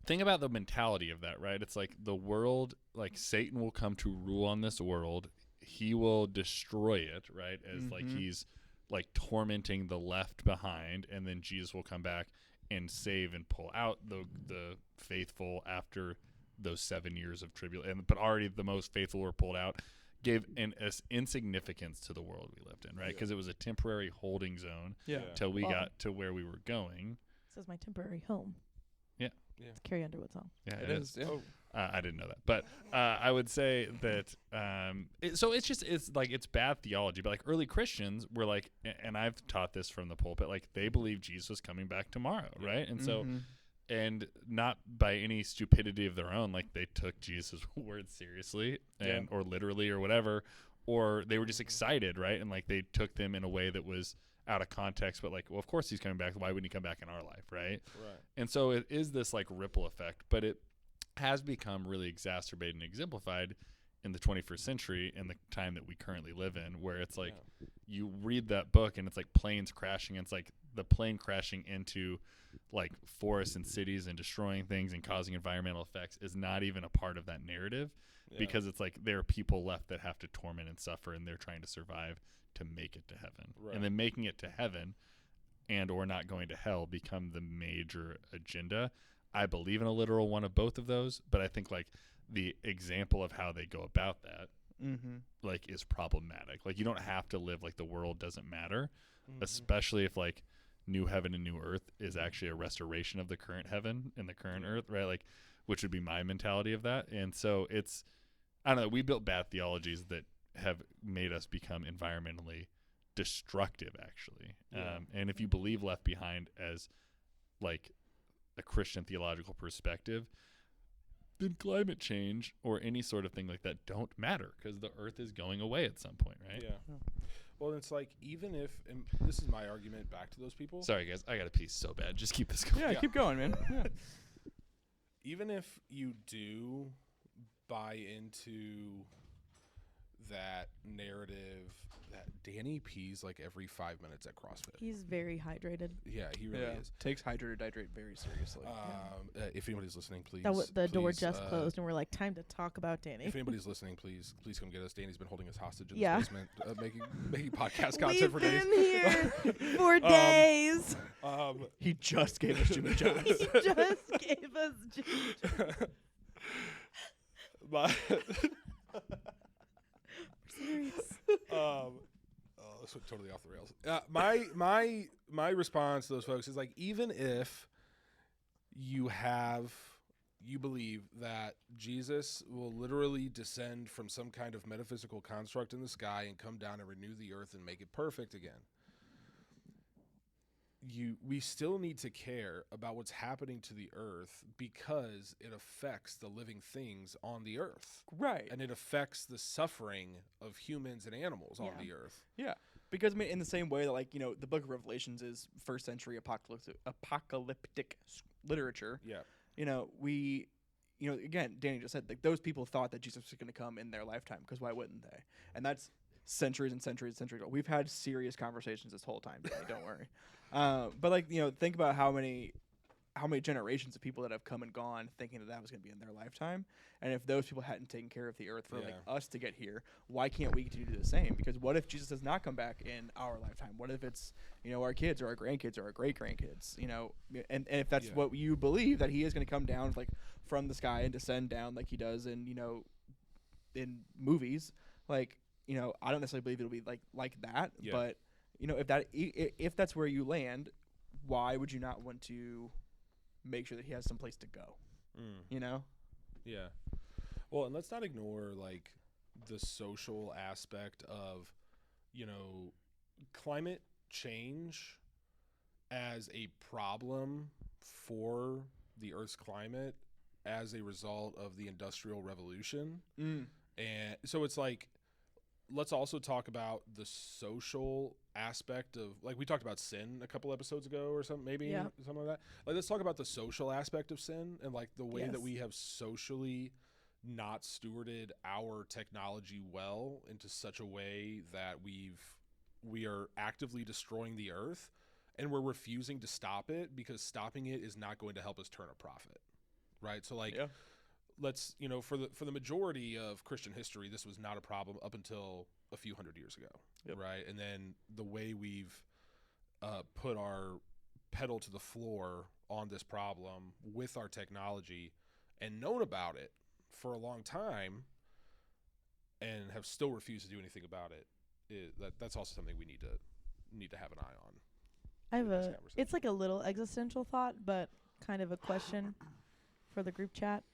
think about the mentality of that, right? It's like the world, like Satan will come to rule on this world. He will destroy it, right? As like he's like tormenting the left behind, and then Jesus will come back and save and pull out the faithful after those 7 years of tribulation. But already the most faithful were pulled out, gave an insignificance to the world we lived in, right? Because it was a temporary holding zone till we got to where we were going. This is my temporary home. Yeah, It's Carrie Underwood song. Yeah, It is. Yeah. I didn't know that, but I would say that it's bad theology. But like early Christians were like, and I've taught this from the pulpit, like they believe Jesus was coming back tomorrow, right? And so, and not by any stupidity of their own, like they took Jesus' words seriously and or literally or whatever, or they were just excited, right? And like they took them in a way that was out of context, but like, well, of course he's coming back. Why wouldn't he come back in our life, right? Right. And so it is this like ripple effect, but it has become really exacerbated and exemplified in the 21st century in the time that we currently live in, where it's like you read that book and it's like planes crashing. And it's like the plane crashing into like forests and cities and destroying things and causing environmental effects is not even a part of that narrative because it's like there are people left that have to torment and suffer and they're trying to survive to make it to heaven. Right. And then making it to heaven and or not going to hell become the major agenda. I believe in a literal one of both of those, but I think like the example of how they go about that like is problematic. Like you don't have to live like the world doesn't matter, especially if like new heaven and new earth is actually a restoration of the current heaven and the current earth, right? Like, which would be my mentality of that. And so it's, I don't know, we built bad theologies that have made us become environmentally destructive actually. And if you believe Left Behind as like a Christian theological perspective, then climate change or any sort of thing like that don't matter because the earth is going away at some point, right? Yeah. Well, it's like even if, and this is my argument back to those people. Sorry guys, I got a piece so bad. Just keep this going. Yeah, keep going, man. Yeah. Even if you do buy into that narrative that Danny pees like every 5 minutes at CrossFit. He's very hydrated. Yeah, he really is. Takes hydrate or dihydrate very seriously. If anybody's listening, please. The door please, just closed, and we're like, time to talk about Danny. If anybody's listening, please come get us. Danny's been holding us hostage in Yeah. the basement, making podcast content for days. We've been here for days. He just gave us Jimmy John's. He just gave us Jimmy John's. Serious. This went totally off the rails. My response to those folks is like, even if you believe that Jesus will literally descend from some kind of metaphysical construct in the sky and come down and renew the earth and make it perfect again, we still need to care about what's happening to the earth because it affects the living things on the earth. Right. And it affects the suffering of humans and animals on the earth. Yeah. Because I mean, in the same way that, like, you know, the Book of Revelations is first century apocalyptic literature. Yeah. You know, again, Danny just said, like, those people thought that Jesus was going to come in their lifetime, because why wouldn't they? And that's centuries and centuries and centuries ago. We've had serious conversations this whole time, Danny, don't worry. But, like, you know, think about how many generations of people that have come and gone thinking that was going to be in their lifetime. And if those people hadn't taken care of the earth for like us to get here, why can't we continue to do the same? Because what if Jesus does not come back in our lifetime? What if it's, you know, our kids or our grandkids or our great grandkids, you know, and if that's what you believe, that he is going to come down like from the sky and descend down like he does in, you know, in movies, like, you know, I don't necessarily believe it'll be like that, but you know, if that's where you land, why would you not want to make sure that he has some place to go? You know? Yeah. Well, and let's not ignore like the social aspect of, you know, climate change as a problem for the Earth's climate as a result of the Industrial Revolution. And so it's like, let's also talk about the social aspect of, like, we talked about sin a couple episodes ago or something, maybe something like that. Like, let's talk about the social aspect of sin and like the way that we have socially not stewarded our technology well into such a way that we are actively destroying the earth, and we're refusing to stop it because stopping it is not going to help us turn a profit, right? So like, let's, you know, for the majority of Christian history, this was not a problem up until a few hundred years ago, right? And then the way we've put our pedal to the floor on this problem with our technology and known about it for a long time and have still refused to do anything about it, that's also something we need to have an eye on. It's like a little existential thought, but kind of a question. for the group chat.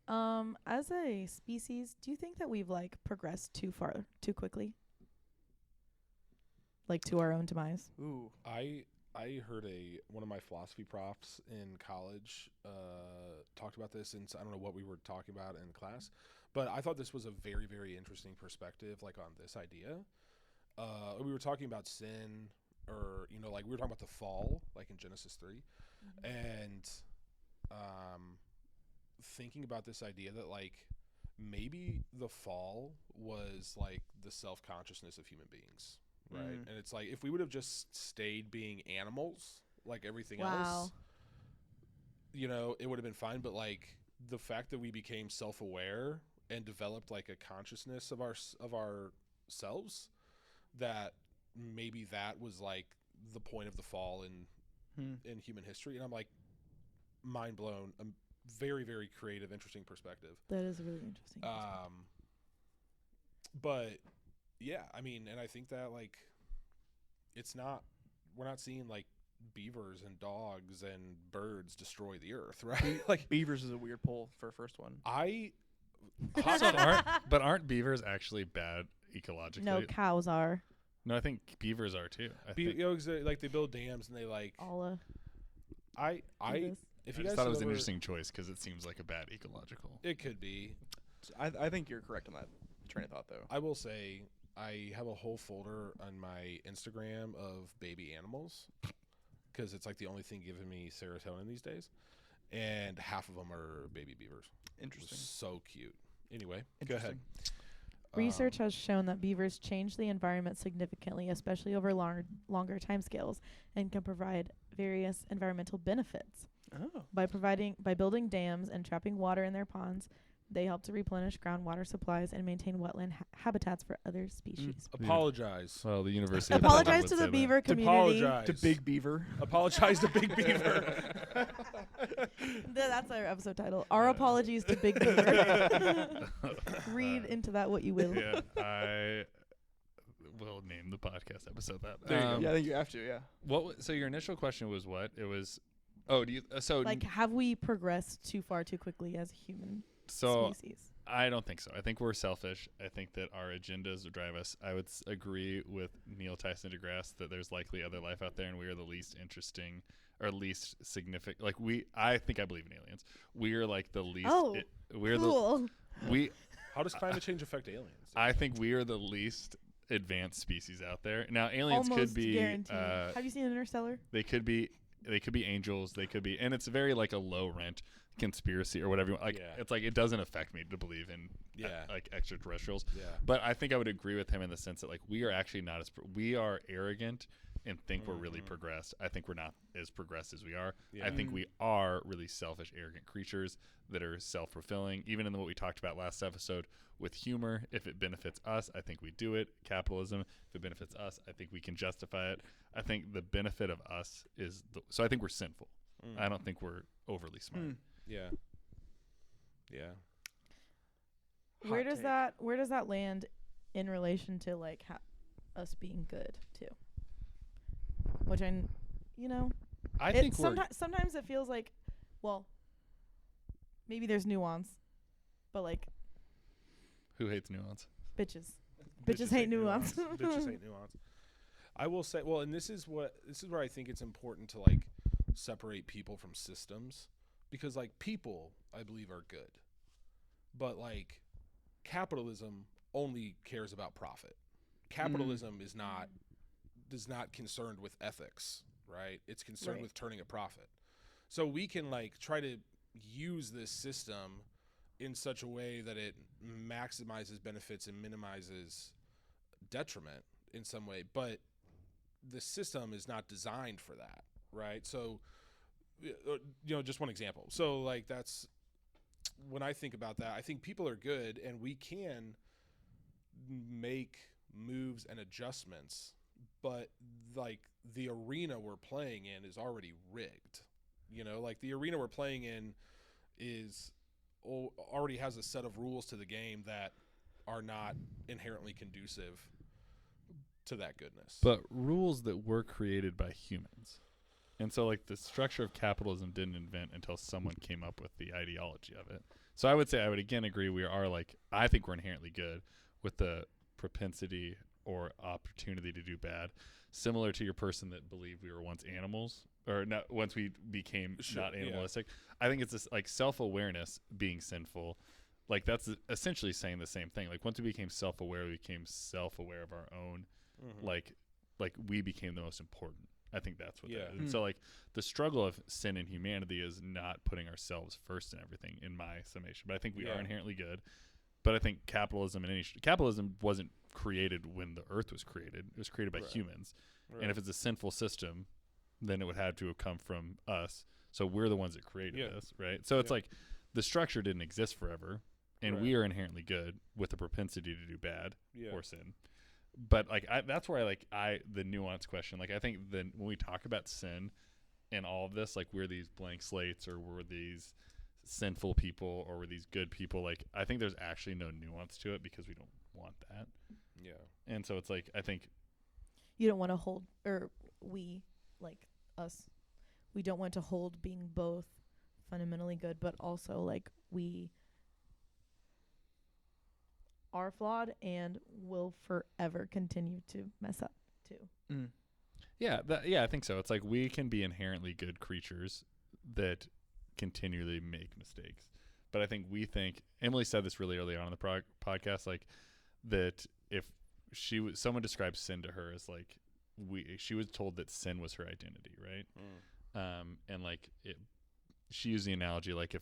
As a species, do you think that we've like progressed too far too quickly? Like to our own demise? Ooh. I heard one of my philosophy profs in college talked about this, and I don't know what we were talking about in class, but I thought this was a very, very interesting perspective, like on this idea. We were talking about sin, or like we were talking about the fall, like in Genesis 3, and thinking about this idea that like maybe the fall was like the self-consciousness of human beings. Right. And it's like if we would have just stayed being animals like everything else, it would have been fine. But like the fact that we became self-aware and developed like a consciousness of ourselves, that maybe that was like the point of the fall in human history. And I'm like mind blown. A very, very creative, interesting perspective. That is a really interesting perspective. But yeah, I mean, and I think that like we're not seeing like beavers and dogs and birds destroy the earth, right? Like beavers is a weird pull for a first one. Aren't beavers actually bad ecologically? No, cows are. No, I think beavers are too. Like they build dams and they like. Alla. If you guys thought it was an interesting choice because it seems like a bad ecological. It could be. I think you're correct on that train of thought, though. I will say I have a whole folder on my Instagram of baby animals because it's like the only thing giving me serotonin these days, and half of them are baby beavers. Interesting. So cute. Anyway, go ahead. Research has shown that beavers change the environment significantly, especially over longer timescales, and can provide various environmental benefits. Oh. By building dams and trapping water in their ponds, they help to replenish groundwater supplies and maintain wetland habitats for other species. Apologize. Well, the University of Apologize to the beaver community. Apologize to Big Beaver. Apologize to Big Beaver. That's our episode title. Our apologies to Big Beaver. Read into that what you will. Yeah, I will name the podcast episode that. There you go. Yeah, I think you have to. Yeah. So your initial question was what? It was. Have we progressed too far too quickly as a human species? I don't think so. I think we're selfish. I think that our agendas drive us. I would agree with Neil Tyson deGrasse that there's likely other life out there, and we are the least interesting or least significant. Like I believe in aliens. We are like the least. Oh, cool. How does climate change affect aliens? I think we are the least advanced species out there. Now, aliens Almost could be. Guaranteed. Have you seen Interstellar? They could be angels. They could be, and it's very like a low rent conspiracy or whatever. It's like it doesn't affect me to believe in like extraterrestrials. Yeah. But I think I would agree with him in the sense that like we are actually not as we are arrogant and think we're really progressed. I think we're not as progressed as we are. Yeah. I think we are really selfish, arrogant creatures that are self-fulfilling. Even in what we talked about last episode with humor, if it benefits us, I think we do it. Capitalism, if it benefits us, I think we can justify it. I think the benefit of us is so I think we're sinful. I don't think we're overly smart. Yeah. Yeah. Where does that land in relation to like us being good too? Which I think sometimes it feels like, well, maybe there's nuance, but like, who hates nuance? Bitches hate nuance. Bitches hate nuance. I will say, well, and this is where I think it's important to like separate people from systems, because like people, I believe, are good, but like capitalism only cares about profit. Capitalism is not concerned with ethics, right? It's concerned with turning a profit. So we can like try to use this system in such a way that it maximizes benefits and minimizes detriment in some way, but the system is not designed for that, right? So, just one example. So like that's when I think about that, I think people are good and we can make moves and adjustments, but like the arena we're playing in is already rigged. Like the arena we're playing in already has a set of rules to the game that are not inherently conducive to that goodness. But rules that were created by humans. And so, like, the structure of capitalism didn't invent until someone came up with the ideology of it. So I would say, I would again agree, we are, like, I think we're inherently good with the propensity or opportunity to do bad, similar to your person that believed we were once animals, or not, once we became not animalistic. I think it's this, like, self-awareness being sinful. Like, that's essentially saying the same thing. Like, once we became self-aware, we became self-aware of our own, like we became the most important. I think that's what that is. And so, like, the struggle of sin and humanity is not putting ourselves first in everything, in my summation. But I think we are inherently good. But I think capitalism capitalism wasn't created when the earth was created. It was created by humans. Right. And if it's a sinful system, then it would have to have come from us. So we're the ones that created this, right? So it's like the structure didn't exist forever, and we are inherently good with the propensity to do bad or sin. But, like, that's where the nuanced question. Like, I think when we talk about sin and all of this, like, we're these blank slates, or we're these sinful people, or we're these good people. Like, I think there's actually no nuance to it because we don't want that. Yeah. And so it's like, I think you don't want to hold, or we, like us, we don't want to hold being both fundamentally good, but also, like, we are flawed and will forever continue to mess up too. Yeah, I think so. It's like we can be inherently good creatures that continually make mistakes. But I think Emily said this really early on in the podcast, like, that if someone described sin to her as, like, she was told that sin was her identity, right? And, like, she used the analogy, like, if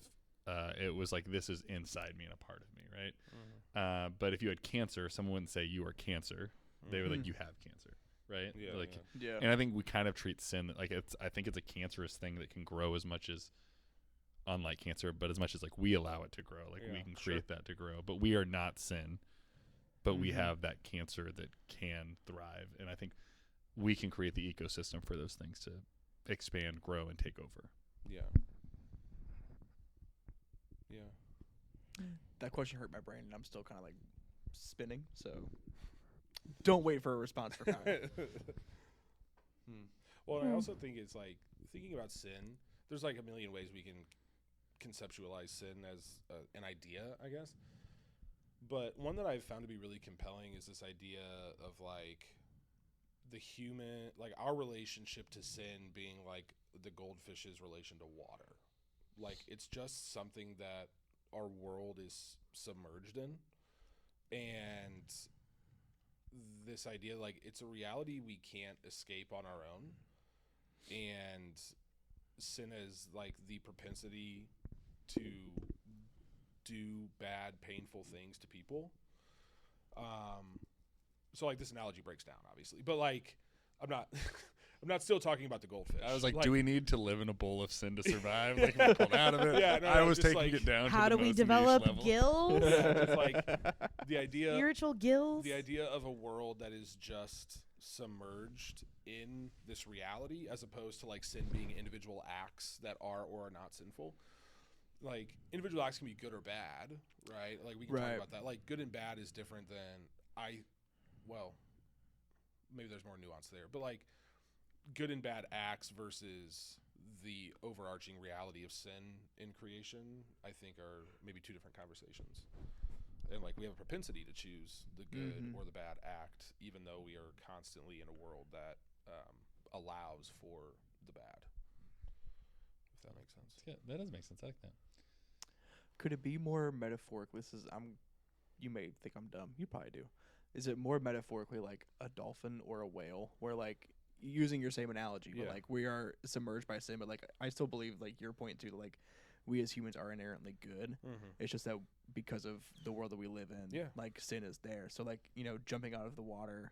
it was like, this is inside me and a part of me, right? But if you had cancer, someone wouldn't say you are cancer. They were like, you have cancer, right? Yeah. And I think we kind of treat sin like I think it's a cancerous thing that can grow as much as, unlike cancer, but as much as, like, we allow it to grow. Like, we can create that to grow. But we are not sin. But we have that cancer that can thrive. And I think we can create the ecosystem for those things to expand, grow, and take over. Yeah. That question hurt my brain, and I'm still kind of, like, spinning. So don't wait for a response for Kyle. Well, and I also think it's like, thinking about sin, there's, like, a million ways we can conceptualize sin as an idea, I guess. But one that I've found to be really compelling is this idea of, like, the human, like, our relationship to sin being like the goldfish's relation to water. Like, it's just something that our world is submerged in. And this idea, like, it's a reality we can't escape on our own. And sin is, like, the propensity to do bad, painful things to people. So, like, this analogy breaks down, obviously, but, like, I'm not still talking about the goldfish. I was like, do we need to live in a bowl of sin to survive? Like, we're pulled out of it. Yeah, no, I was taking like, it down. How to do the we most develop niche level. gills? Just, like, the idea, spiritual gills. the idea of a world that is just submerged in this reality, as opposed to, like, sin being individual acts that are or are not sinful. Like, individual acts can be good or bad, right? Like, we can talk about that. Like, good and bad is different than maybe there's more nuance there, but, like, good and bad acts versus the overarching reality of sin in creation, I think, are maybe two different conversations. And, like, we have a propensity to choose the good or the bad act, even though we are constantly in a world that allows for the bad. If that makes sense. Yeah, that does make sense. I like that. Could it be more metaphoric? You may think I'm dumb. You probably do. Is it more metaphorically like a dolphin or a whale, where, like, using your same analogy, but, like, we are submerged by sin, but, like, I still believe, like, your point too, like, we as humans are inherently good. It's just that because of the world that we live in, like, sin is there. So, like, jumping out of the water,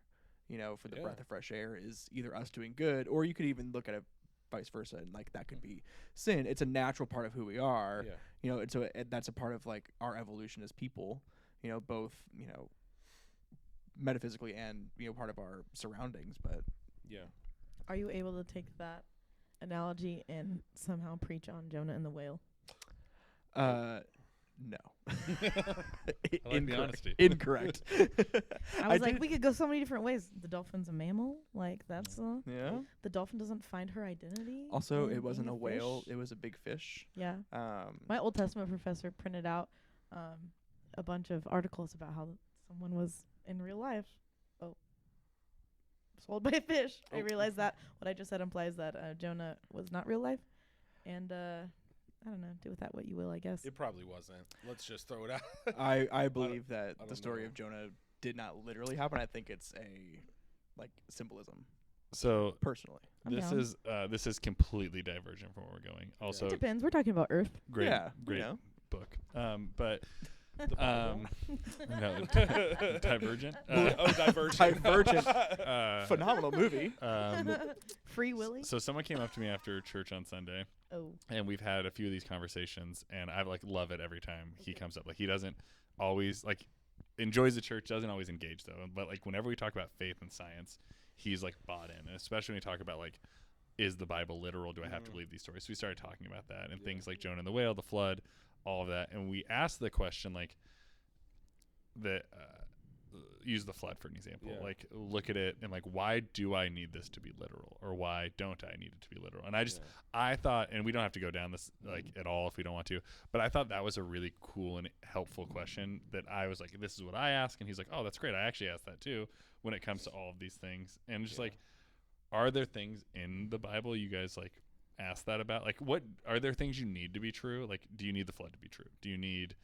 for the breath of fresh air is either us doing good, or you could even look at it vice versa, and, like, that could be sin. It's a natural part of who we are, and so that's a part of, like, our evolution as people, both, metaphysically and, part of our surroundings. But are you able to take that analogy and somehow preach on Jonah and the whale? No. like the honesty. Incorrect. I was like, did- we could go so many different ways. The dolphin's a mammal. Like, that's Yeah. the dolphin doesn't find her identity. Also, in it wasn't being a whale. fish. It was a big fish. Yeah. Um, My Old Testament professor printed out a bunch of articles about how someone was in real life swallowed by a fish. I realized that what I just said implies that Jonah was not real life. And I don't know. Do with that what you will, I guess. It probably wasn't. Let's just throw it out. I believe that I the don't story know. of Jonah did not literally happen. I think it's a symbolism. So Personally, I'm this down. is completely divergent from where we're going. Also, It depends. We're talking about Earth. great, yeah, great you know. book. But The Bible. no, Divergent. Divergent. Divergent. Uh, Phenomenal movie. Free Willy. So someone came up to me after church on Sunday, Oh. and we've had a few of these conversations, and I love it every time he comes up. Like, he doesn't always enjoys the church, doesn't always engage though. But whenever we talk about faith and science, he's bought in, and especially when we talk about is the Bible literal? Do I have to believe these stories? So we started talking about that and things like Jonah and the whale, the flood, all of that, and we asked the question use the flood for an example. Yeah. Look at it and why do I need this to be literal, or why don't I need it to be literal? And I thought, and we don't have to go down this at all if we don't want to, but I thought that was a really cool and helpful question that I was like, this is what I ask, and he's like, oh, that's great. I actually asked that too when it comes to all of these things. And just are there things in the Bible you guys ask that about? What are there things you need to be true? Do you need the flood to be true? Do you need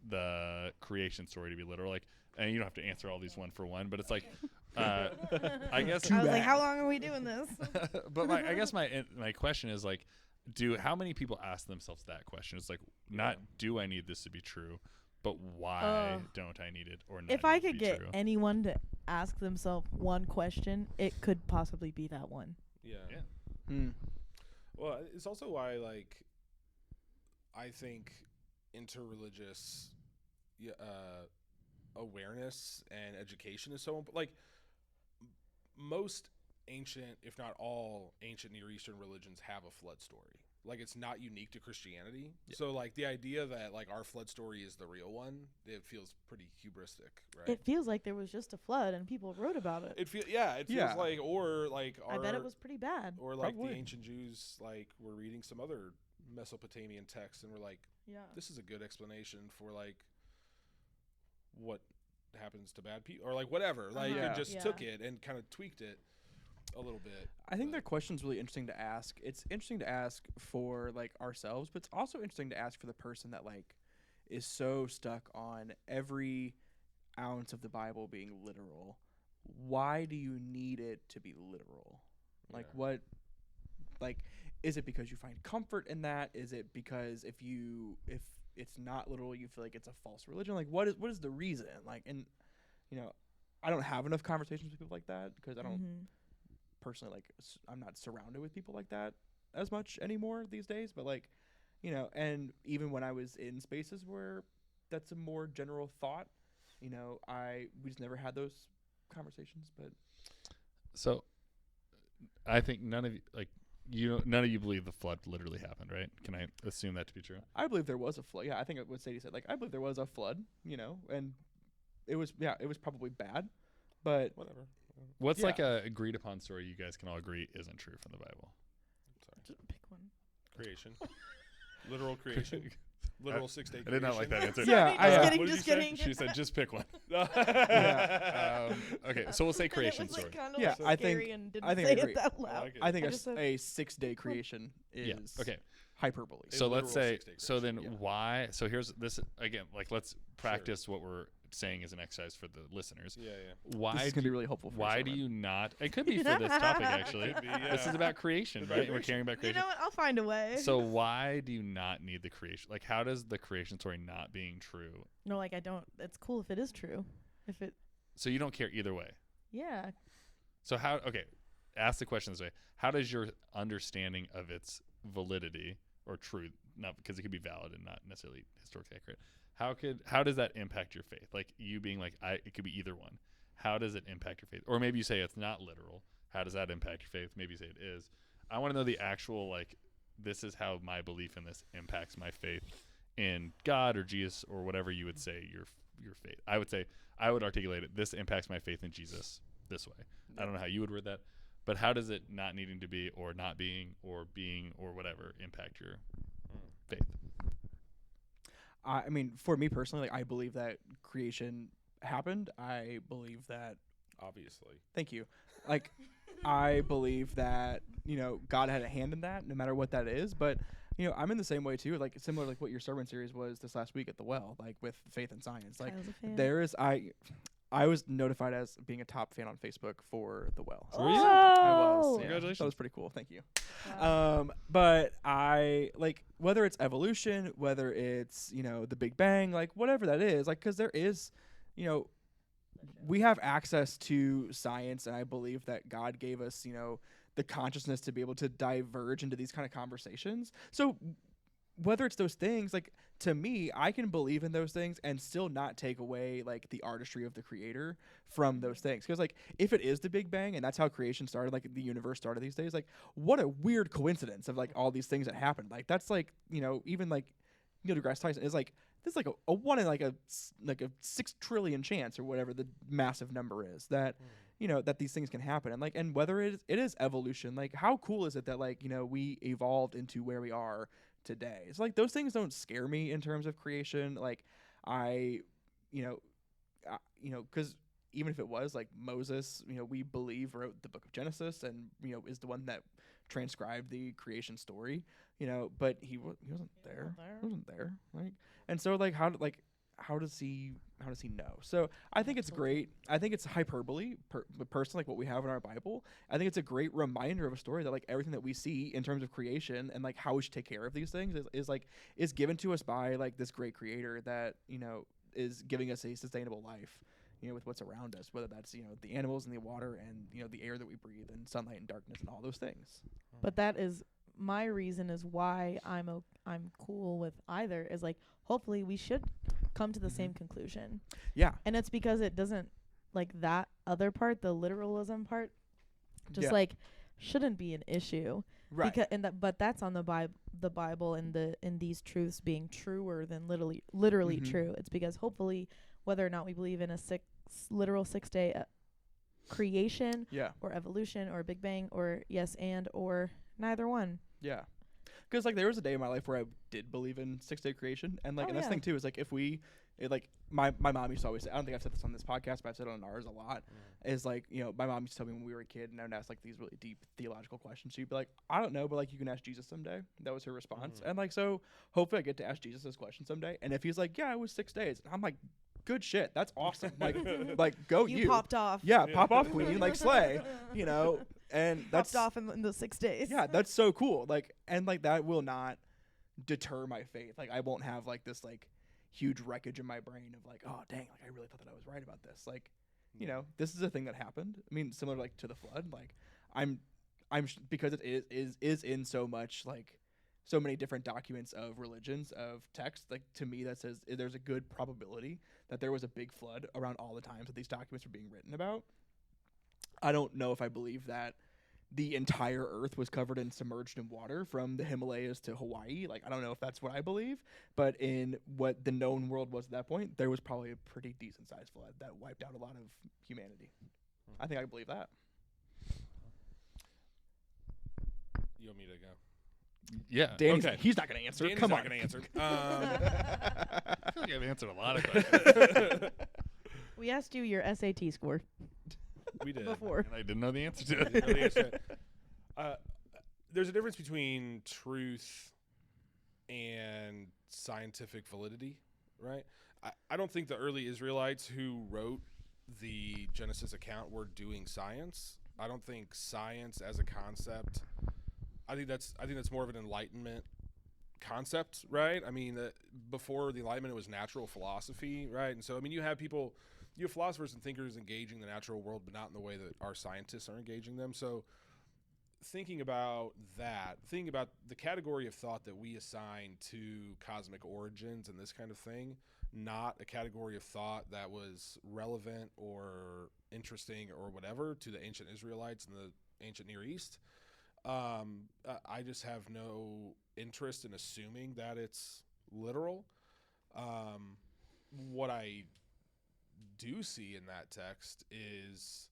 the creation story to be literal? And you don't have to answer all these one for one, but it's I guess I was like, how long are we doing this? but I guess my question is how many people ask themselves that question? It's not do I need this to be true, but why don't I need it or not? If I could get anyone to ask themselves one question, it could possibly be that one. Yeah. Hmm. Well, it's also why I think interreligious awareness and education is so important. Most ancient, if not all ancient Near Eastern religions have a flood story. It's not unique to Christianity. Yeah. So the idea that our flood story is the real one, it feels pretty hubristic, right? It feels like there was just a flood and people wrote about it. It feels I bet it was pretty bad. Or Probably. the ancient Jews were reading some other Mesopotamian text and were this is a good explanation for what happens to bad people, or whatever. And just took it and kind of tweaked it a little bit. I think that question's really interesting to ask. It's interesting to ask for ourselves, but it's also interesting to ask for the person that is so stuck on every ounce of the Bible being literal. Why do you need it to be literal? What is it because you find comfort in that? Is it because if it's not literal, you feel like it's a false religion? What is the reason? And I don't have enough conversations with people like that because I don't personally I'm not surrounded with people like that as much anymore these days. But and even when I was in spaces where that's a more general thought, we just never had those conversations. But so I think none of you none of you believe the flood literally happened, right? Can I assume that to be true? I believe there was a flood. Yeah, I think what Sadie said. I believe there was a flood. And it was probably bad, but Whatever. What's a agreed upon story you guys can all agree isn't true from the Bible? Just pick one. Creation. Literal creation. Literal 6-day creation. I did not like that answer. Yeah, Just kidding. She said, just pick one. Yeah. Okay, so we'll say creation story. Yeah, I think- and didn't I think say I agree. it that loud. I think I just said- a 6-day creation is Okay. hyperbole. So let's literal say, 6-day so then creation, why, so here's this, again, let's practice what we're saying as an exercise for the listeners. Yeah. Why This is do going to be really helpful for Why do someone. you not? It could be for this topic, actually. Could be, This yeah. is about creation, It's right? about We're caring about You creation. know what? I'll find a way. So why do you not need the creation? How does the creation story not being true? No, I don't. It's cool if it is true. If it, So you don't care either way. yeah. So ask the question this way. How does your understanding of its validity or truth, not because it could be valid and not necessarily historically accurate, how does that impact your faith? You being it could be either one. How does it impact your faith? Or maybe you say it's not literal. How does that impact your faith? Maybe you say it is. I want to know the actual, this is how my belief in this impacts my faith in God or Jesus or whatever you would say your faith. I would articulate it. This impacts my faith in Jesus this way. I don't know how you would word that, but how does it not needing to be or not being or whatever impact your faith? I mean, for me personally, like, I believe that creation happened. I believe that. Obviously. Thank you. Like, I believe that, God had a hand in that, no matter what that is. But, I'm in the same way too. Like, similar like what your sermon series was this last week at the Well, like with faith and science. Like, Kyle's a fan. there is I was notified as being a top fan on Facebook for the Well. Were you? I was. Yeah, Congratulations. that was pretty cool. Thank you. Wow. But I like whether it's evolution, whether it's the Big Bang, like whatever that is, like because there is, we have access to science, and I believe that God gave us, the consciousness to be able to diverge into these kind of conversations. So whether it's those things, like to me, I can believe in those things and still not take away like the artistry of the creator from those things. Because like if it is the Big Bang and that's how creation started, like the universe started these days, like what a weird coincidence of like all these things that happened. Like that's like even like Neil deGrasse Tyson is like this is like a one in like a 6 trillion chance or whatever the massive number is that that these things can happen. And like and whether it is evolution, like how cool is it that like we evolved into where we are today. It's like those things don't scare me in terms of creation. Like because even if it was like Moses, we believe wrote the book of Genesis and is the one that transcribed the creation story. But he wasn't there. He wasn't there. Right. And so like how does he know? So I think it's great. I think it's hyperbole, but personally, like what we have in our Bible, I think it's a great reminder of a story that like everything that we see in terms of creation and like how we should take care of these things is given to us by like this great creator that is giving us a sustainable life, with what's around us, whether that's the animals and the water and the air that we breathe and sunlight and darkness and all those things. But that is my reason is why I'm cool with either is like hopefully we should come to the same conclusion. Yeah. And it's because it doesn't like that other part, the literalism part, just Yeah. like shouldn't be an issue. Right. But that's on the Bible and in these truths being truer than literally true. It's because hopefully whether or not we believe in a literal 6-day creation or evolution or Big Bang or yes and or neither one. Yeah. Because like there was a day in my life where I did believe in 6-day creation, and like and that's the thing too is like if like my mom used to always say, I don't think I've said this on this podcast, but I've said it on ours a lot, is like my mom used to tell me when we were a kid and I would ask like these really deep theological questions, she'd be like, I don't know, but like you can ask Jesus someday. That was her response. And like so hopefully I get to ask Jesus this question someday, and if he's like, yeah, it was 6 days, I'm like, good shit, that's awesome. like go you popped off. Yeah, pop off, queen, like slay, and that's popped off in the 6 days. Yeah, that's so cool. Like and like that will not deter my faith. Like I won't have like this like huge wreckage in my brain of like, oh dang, like I really thought that I was right about this. Like, this is a thing that happened. I mean, similar like to the flood. Like I'm because it is in so much like so many different documents of religions of text. Like to me, that says there's a good probability that there was a big flood around all the times that these documents were being written about. I don't know if I believe that the entire earth was covered and submerged in water from the Himalayas to Hawaii. Like, I don't know if that's what I believe, but in what the known world was at that point, there was probably a pretty decent sized flood that wiped out a lot of humanity. I think I believe that. You want me to go? Yeah. Danny's Okay. He's not going to answer. Danny's Come not on. going to answer. I feel like I've answered a lot of questions. We asked you your SAT score We did. before. And I didn't know the answer to Didn't know the it. answer to it. There's a difference between truth and scientific validity, right? I don't think the early Israelites who wrote the Genesis account were doing science. I don't think science as a concept. I think that's more of an Enlightenment concept, right? I mean, before the Enlightenment, it was natural philosophy, right? And so, I mean, you have philosophers and thinkers engaging the natural world, but not in the way that our scientists are engaging them. So thinking about the category of thought that we assign to cosmic origins and this kind of thing, not a category of thought that was relevant or interesting or whatever to the ancient Israelites and the ancient Near East. I just have no interest in assuming that it's literal. What I do see in that text is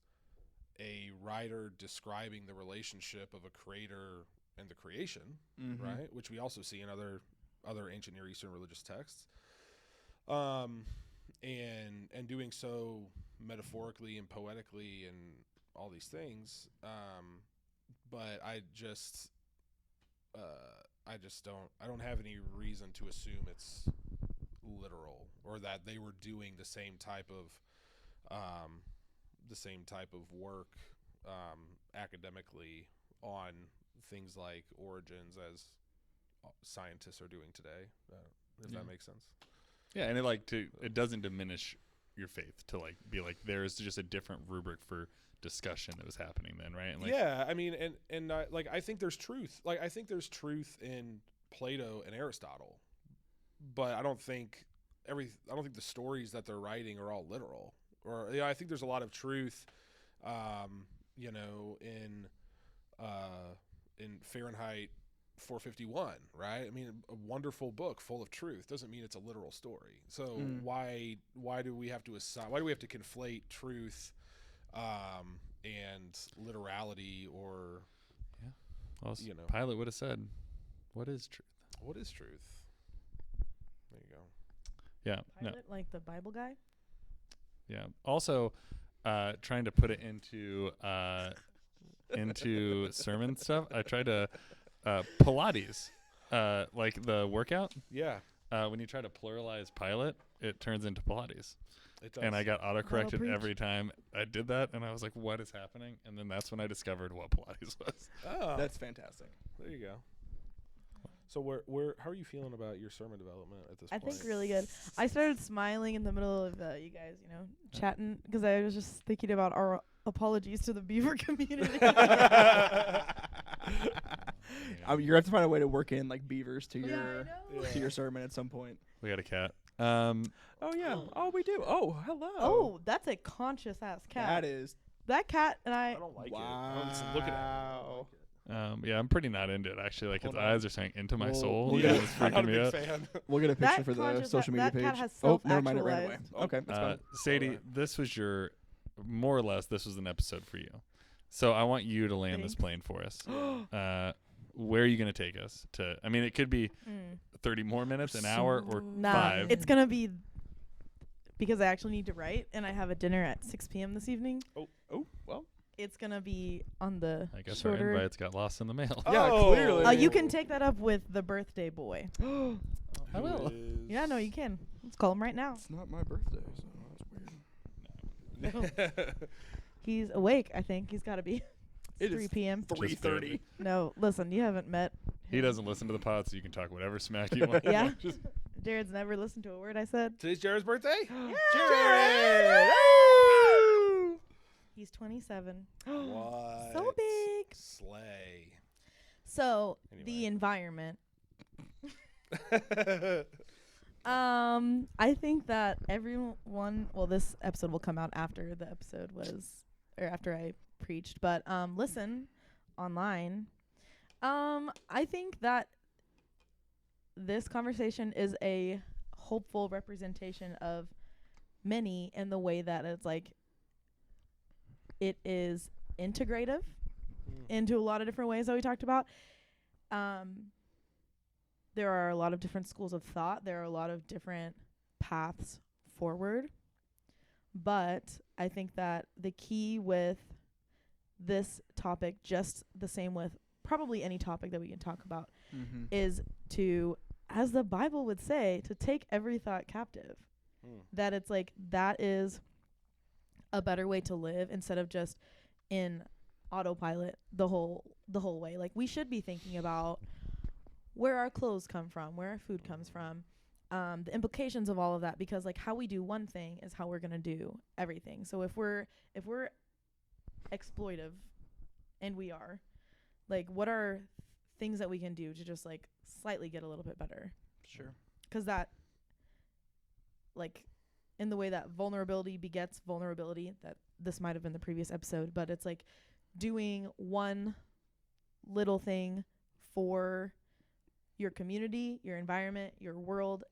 a writer describing the relationship of a creator and the creation, right? Which we also see in other ancient Near Eastern religious texts. And doing so metaphorically and poetically and all these things. But I don't have any reason to assume it's literal or that they were doing the same type of work academically on things like origins as scientists are doing today. If that makes sense. Yeah, and it doesn't diminish your faith to like be like there's just a different rubric for discussion that was happening then, right? And like, yeah, I mean, and like I think there's truth. Like I think there's truth in Plato and Aristotle, but I don't think the stories that they're writing are all literal. Or I think there's a lot of truth, in Fahrenheit 451, right? I mean, a wonderful book full of truth doesn't mean it's a literal story. So why do we have to conflate truth and literality or well, Pilate would have said, "What is truth? What is truth?" There you go. Yeah, Pilate, like the Bible guy. Yeah. Also, trying to put it into sermon stuff. I tried to Pilates, like the workout. Yeah. When you try to pluralize Pilate, it turns into Pilates. It does. And I got autocorrected preach. every time I did that, and I was like, "What is happening?" And then that's when I discovered what Pilates was. Oh, That's fantastic. there you go. So how are you feeling about your sermon development at this I point? think really good. I started smiling in the middle of you guys, chatting because I was just thinking about our apologies to the beaver community. You're gonna have to find a way to work in like beavers to your sermon at some point. We got a cat. Oh yeah. Oh, we do. Oh, hello. Oh, that's a conscious ass cat. That is. That cat and I I. don't like it. Wow. I'm just looking at it. I don't like it. Yeah, I'm pretty not into it actually. Like Hold his on. eyes are saying into my We'll- soul. we'll Yeah, get- it's I'm not freaking a me big out. fan. We'll get a picture That for the conscious- social media that page. cat has Oh, never mind. It ran away. self-actualized. Okay, that's fine. Sadie, Alright. this was more or less, this was an episode for you. So I want you to land this plane for us. Where are you going to take us to? I mean, it could be 30 more minutes, an hour, or Nah, 5. it's gonna be because I actually need to write and I have a dinner at 6 p.m. this evening. Oh, well. It's gonna be on the I guess shorter. our invites got lost in the mail. Yeah, Oh. clearly. You can take that up with the birthday boy. I will. Yeah, no, you can. Let's call him right now. It's not my birthday, so that's weird. He's awake, I think. He's got to be. It 3 is p.m. 3:30. No, listen, you haven't met. He doesn't listen to the pod, so you can talk whatever smack you want. Yeah. Jared's never listened to a word I said. Today's Jared's birthday? Jared! He's 27. What? So big. Slay. So, Anyway. the environment. I think that everyone, well, this episode will come out after the episode after I preached, but listen online. I think that this conversation is a hopeful representation of many in the way that it's like it is integrative into a lot of different ways that we talked about. There are a lot of different schools of thought. There are a lot of different paths forward. But I think that the key with this topic, just the same with probably any topic that we can talk about, is to, as the Bible would say, to take every thought captive. That it's like that is a better way to live instead of just in autopilot the whole way. Like we should be thinking about where our clothes come from, where our food comes from, the implications of all of that, because like how we do one thing is how we're gonna do everything. So if we're exploitive, and we are, like what are things that we can do to just like slightly get a little bit better? Sure. Because that, like, in the way that vulnerability begets vulnerability, that this might have been the previous episode, but it's like doing one little thing for your community, your environment, your world.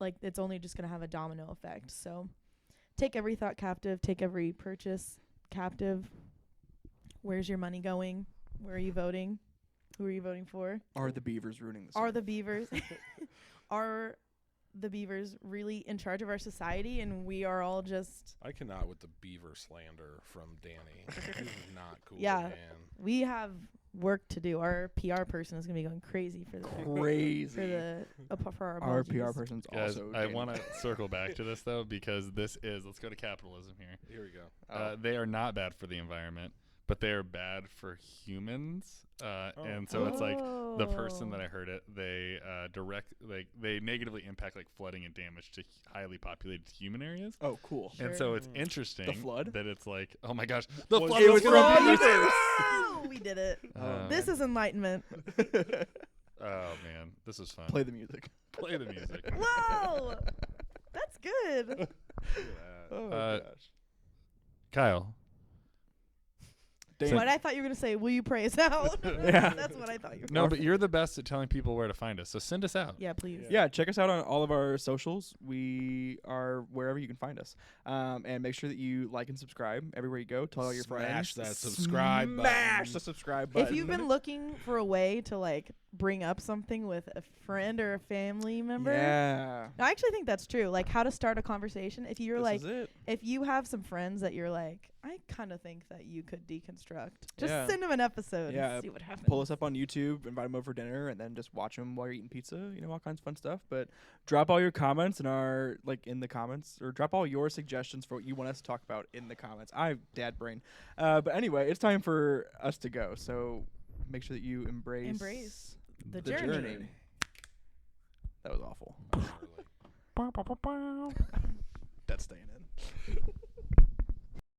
Like, it's only just going to have a domino effect. So take every thought captive, take every purchase captive. Where's your money going? Where are you voting? Who are you voting for? Are the beavers ruining the Are the beavers are the beavers really in charge of our society, and we are all just I cannot with the beaver slander from Danny. This is not cool, Yeah. man. we have work to do. Our PR person is going to be going crazy for the crazy? for our Our emojis. PR person's Guys, also. I Danny. want to circle back to this though, because this is, let's go to capitalism here. Here we go. They are not bad for the environment, but they are bad for humans. And so it's like the person that I heard it, they they negatively impact like flooding and damage to highly populated human areas. Oh, cool. Sure. And so it's interesting The flood? that it's like, oh my gosh, the Was flood. it the was flood! from beavers. Oh, we did it. This is enlightenment. Oh man, this is fun. Play the music. Play the music. Whoa, that's good. Look at that. Oh Uh, gosh. Kyle, Dan, What I thought you were gonna say, will you pray us out? Yeah. That's what I thought you were no, gonna but you're the best at telling people where to find us. So send us out. Yeah, please. yeah, check us out on all of our socials. We are wherever you can find us. And make sure that you like and subscribe everywhere you go. Tell all your friends. Smash that subscribe Smash button. the subscribe button. If you've been looking for a way to like bring up something with a friend or a family member, Yeah. no, I actually think that's true. Like how to start a conversation. If you're This like, is it. if you have some friends that you're like, I kind of think that you could deconstruct. Just Yeah. send them an episode. Yeah, And see what happens. Pull us up on YouTube, invite them over for dinner, and then just watch them while you're eating pizza. You know, all kinds of fun stuff. But drop all your comments in our in the comments, or drop all your suggestions for what you want us to talk about in the comments. I have dad brain. But anyway, it's time for us to go. So make sure that you embrace the the journey. journey. That was awful. Literally. That's staying in.